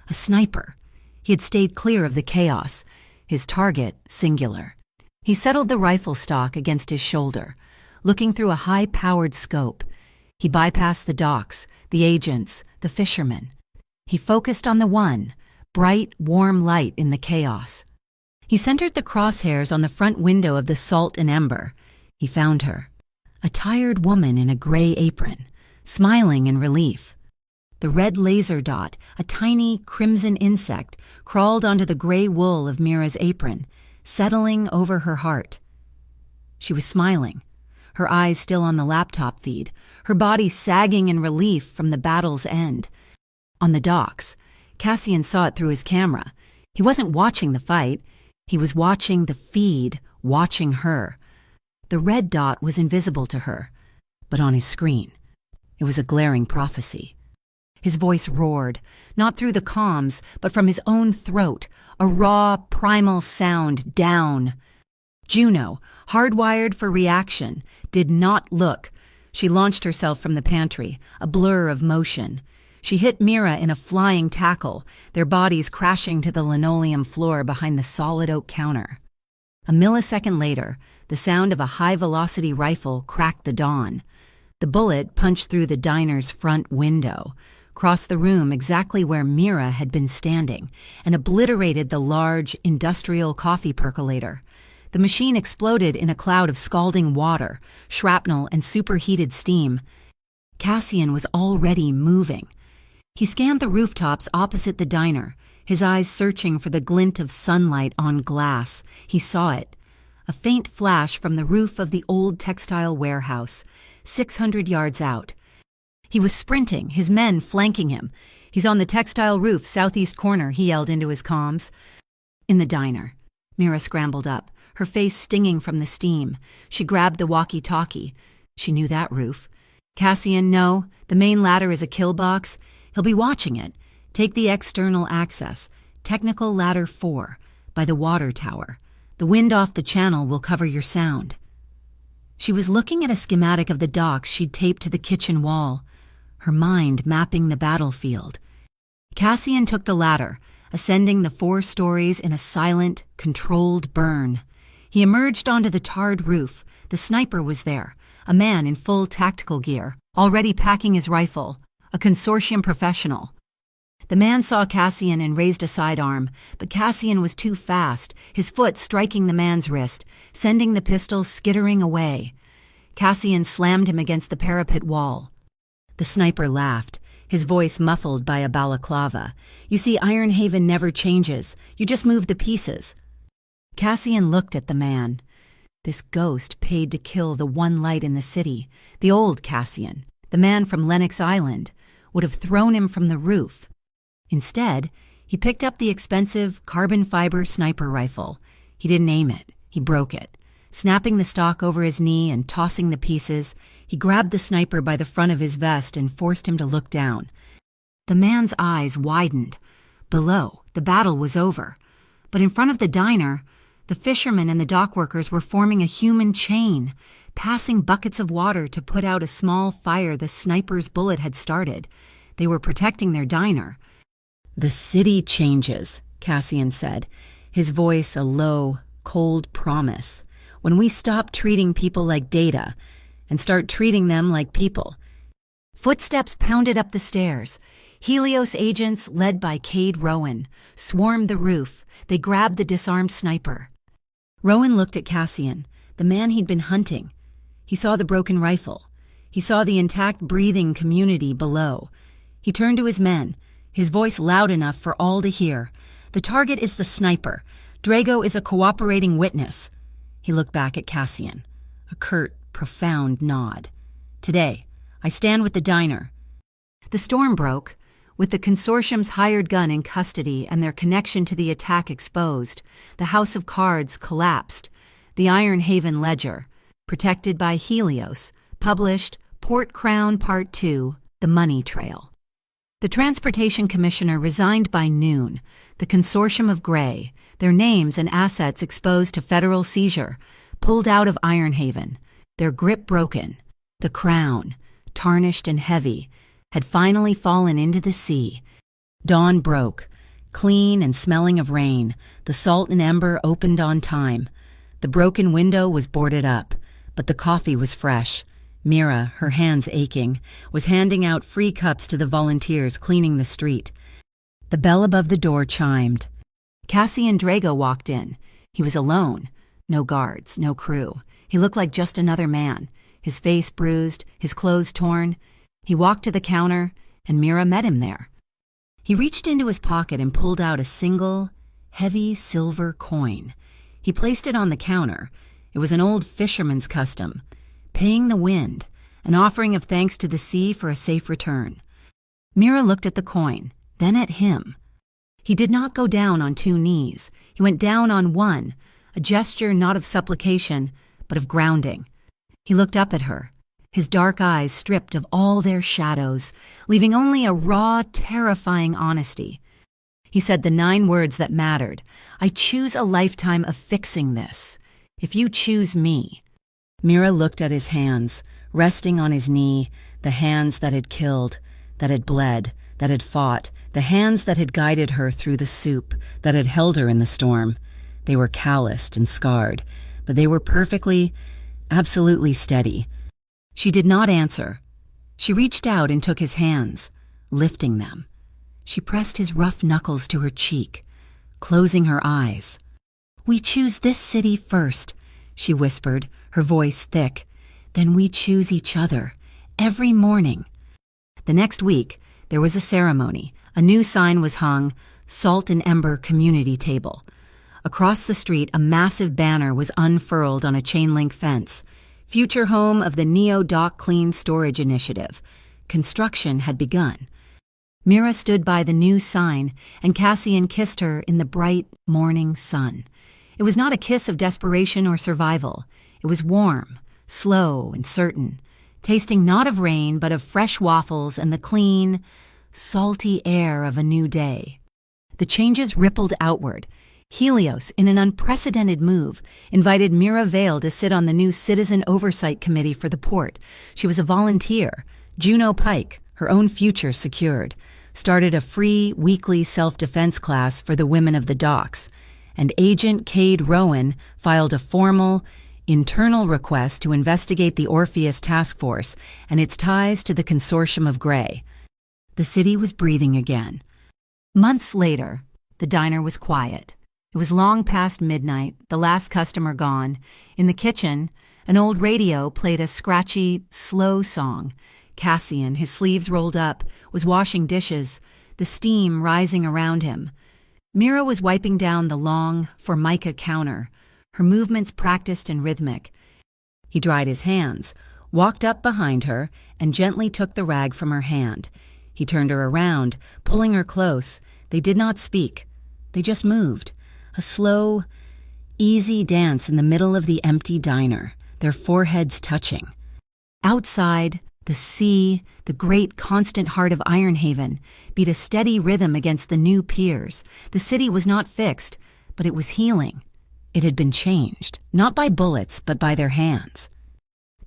A sniper. He had stayed clear of the chaos, his target singular. He settled the rifle stock against his shoulder, looking through a high-powered scope. He bypassed the docks, the agents, the fishermen. He focused on the one, bright, warm light in the chaos. He centered the crosshairs on the front window of the Salt and Ember. He found her, a tired woman in a gray apron, smiling in relief. The red laser dot, a tiny crimson insect, crawled onto the gray wool of Mira's apron, settling over her heart. She was smiling, her eyes still on the laptop feed, her body sagging in relief from the battle's end. On the docks, Cassian saw it through his camera. He wasn't watching the fight. He was watching the feed, watching her. The red dot was invisible to her, but on his screen, it was a glaring prophecy. His voice roared, not through the comms, but from his own throat, a raw, primal sound down. Juno, hardwired for reaction, did not look. She launched herself from the pantry, a blur of motion. She hit Mira in a flying tackle, their bodies crashing to the linoleum floor behind the solid oak counter. A millisecond later, the sound of a high-velocity rifle cracked the dawn. The bullet punched through the diner's front window, crossed the room exactly where Mira had been standing, and obliterated the large, industrial coffee percolator. The machine exploded in a cloud of scalding water, shrapnel, and superheated steam. Cassian was already moving. He scanned the rooftops opposite the diner, his eyes searching for the glint of sunlight on glass. He saw it. A faint flash from the roof of the old textile warehouse, 600 yards out. He was sprinting, his men flanking him. "He's on the textile roof, southeast corner," he yelled into his comms. In the diner, Mira scrambled up, her face stinging from the steam. She grabbed the walkie-talkie. She knew that roof. "Cassian, no. The main ladder is a kill box. He'll be watching it. Take the external access. Technical ladder 4, by the water tower. The wind off the channel will cover your sound." She was looking at a schematic of the docks she'd taped to the kitchen wall, her mind mapping the battlefield. Cassian took the ladder, ascending the 4 stories in a silent, controlled burn. He emerged onto the tarred roof. The sniper was there, a man in full tactical gear, already packing his rifle, a consortium professional. The man saw Cassian and raised a sidearm, but Cassian was too fast, his foot striking the man's wrist, sending the pistol skittering away. Cassian slammed him against the parapet wall. The sniper laughed, his voice muffled by a balaclava. "You see, Ironhaven never changes. You just move the pieces." Cassian looked at the man. This ghost paid to kill the one light in the city. The old Cassian, the man from Lennox Island, would have thrown him from the roof. Instead, he picked up the expensive carbon fiber sniper rifle. He didn't aim it. He broke it. Snapping the stock over his knee and tossing the pieces, he grabbed the sniper by the front of his vest and forced him to look down. The man's eyes widened. Below, the battle was over. But in front of the diner, the fishermen and the dock workers were forming a human chain, passing buckets of water to put out a small fire the sniper's bullet had started. They were protecting their diner. "The city changes," Cassian said, his voice a low, cold promise. "When we stop treating people like data and start treating them like people." Footsteps pounded up the stairs. Helios agents, led by Cade Rowan, swarmed the roof. They grabbed the disarmed sniper. Rowan looked at Cassian, the man he'd been hunting. He saw the broken rifle. He saw the intact breathing community below. He turned to his men, his voice loud enough for all to hear. "The target is the sniper. Drago is a cooperating witness." He looked back at Cassian, a curt, profound nod. "Today, I stand with the diner." The storm broke. With the consortium's hired gun in custody and their connection to the attack exposed, the House of Cards collapsed. The Ironhaven Ledger, protected by Helios, published Port Crown Part 2, The Money Trail. The Transportation Commissioner resigned by noon. The Consortium of Gray, their names and assets exposed to federal seizure, pulled out of Ironhaven, their grip broken. The crown, tarnished and heavy, had finally fallen into the sea. Dawn broke. Clean and smelling of rain, the Salt and Ember opened on time. The broken window was boarded up, but the coffee was fresh. Mira, her hands aching, was handing out free cups to the volunteers cleaning the street. The bell above the door chimed. Cassian Drago walked in. He was alone. No guards, no crew. He looked like just another man, his face bruised, his clothes torn. He walked to the counter, and Mira met him there. He reached into his pocket and pulled out a single, heavy silver coin. He placed it on the counter. It was an old fisherman's custom, paying the wind, an offering of thanks to the sea for a safe return. Mira looked at the coin, then at him. He did not go down on 2 knees. He went down on 1, a gesture not of supplication, but of grounding. He looked up at her, his dark eyes stripped of all their shadows, leaving only a raw, terrifying honesty. He said the 9 words that mattered. I choose a lifetime of fixing this. If you choose me. Mira looked at his hands, resting on his knee, the hands that had killed, that had bled, that had fought, the hands that had guided her through the soup, that had held her in the storm. They were calloused and scarred, but they were perfectly, absolutely steady. She did not answer. She reached out and took his hands, lifting them. She pressed his rough knuckles to her cheek, closing her eyes. We choose this city first, she whispered, her voice thick. Then we choose each other, every morning. The next week, there was a ceremony. A new sign was hung, Salt and Ember Community Table. Across the street, a massive banner was unfurled on a chain-link fence. Future home of the Neo-Dock Clean Storage Initiative. Construction had begun. Mira stood by the new sign, and Cassian kissed her in the bright morning sun. It was not a kiss of desperation or survival. It was warm, slow, and certain, tasting not of rain but of fresh waffles and the clean, salty air of a new day. The changes rippled outward. Helios, in an unprecedented move, invited Mira Vale to sit on the new Citizen Oversight Committee for the port. She was a volunteer. Juno Pike, her own future secured, started a free, weekly self-defense class for the women of the docks, and Agent Cade Rowan filed a formal, internal request to investigate the Orpheus Task Force and its ties to the Consortium of Grey. The city was breathing again. Months later, the diner was quiet. It was long past midnight, the last customer gone. In the kitchen, an old radio played a scratchy, slow song. Cassian, his sleeves rolled up, was washing dishes, the steam rising around him. Mira was wiping down the long Formica counter, her movements practiced and rhythmic. He dried his hands, walked up behind her, and gently took the rag from her hand. He turned her around, pulling her close. They did not speak. They just moved. A slow, easy dance in the middle of the empty diner, their foreheads touching. Outside, the sea, the great constant heart of Ironhaven, beat a steady rhythm against the new piers. The city was not fixed, but it was healing. It had been changed, not by bullets, but by their hands.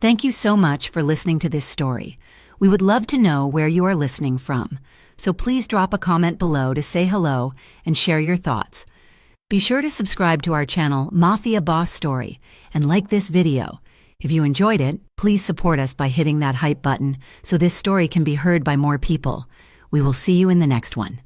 Thank you so much for listening to this story. We would love to know where you are listening from, so please drop a comment below to say hello and share your thoughts. Be sure to subscribe to our channel, Mafia Boss Story, and like this video. If you enjoyed it, please support us by hitting that hype button so this story can be heard by more people. We will see you in the next one.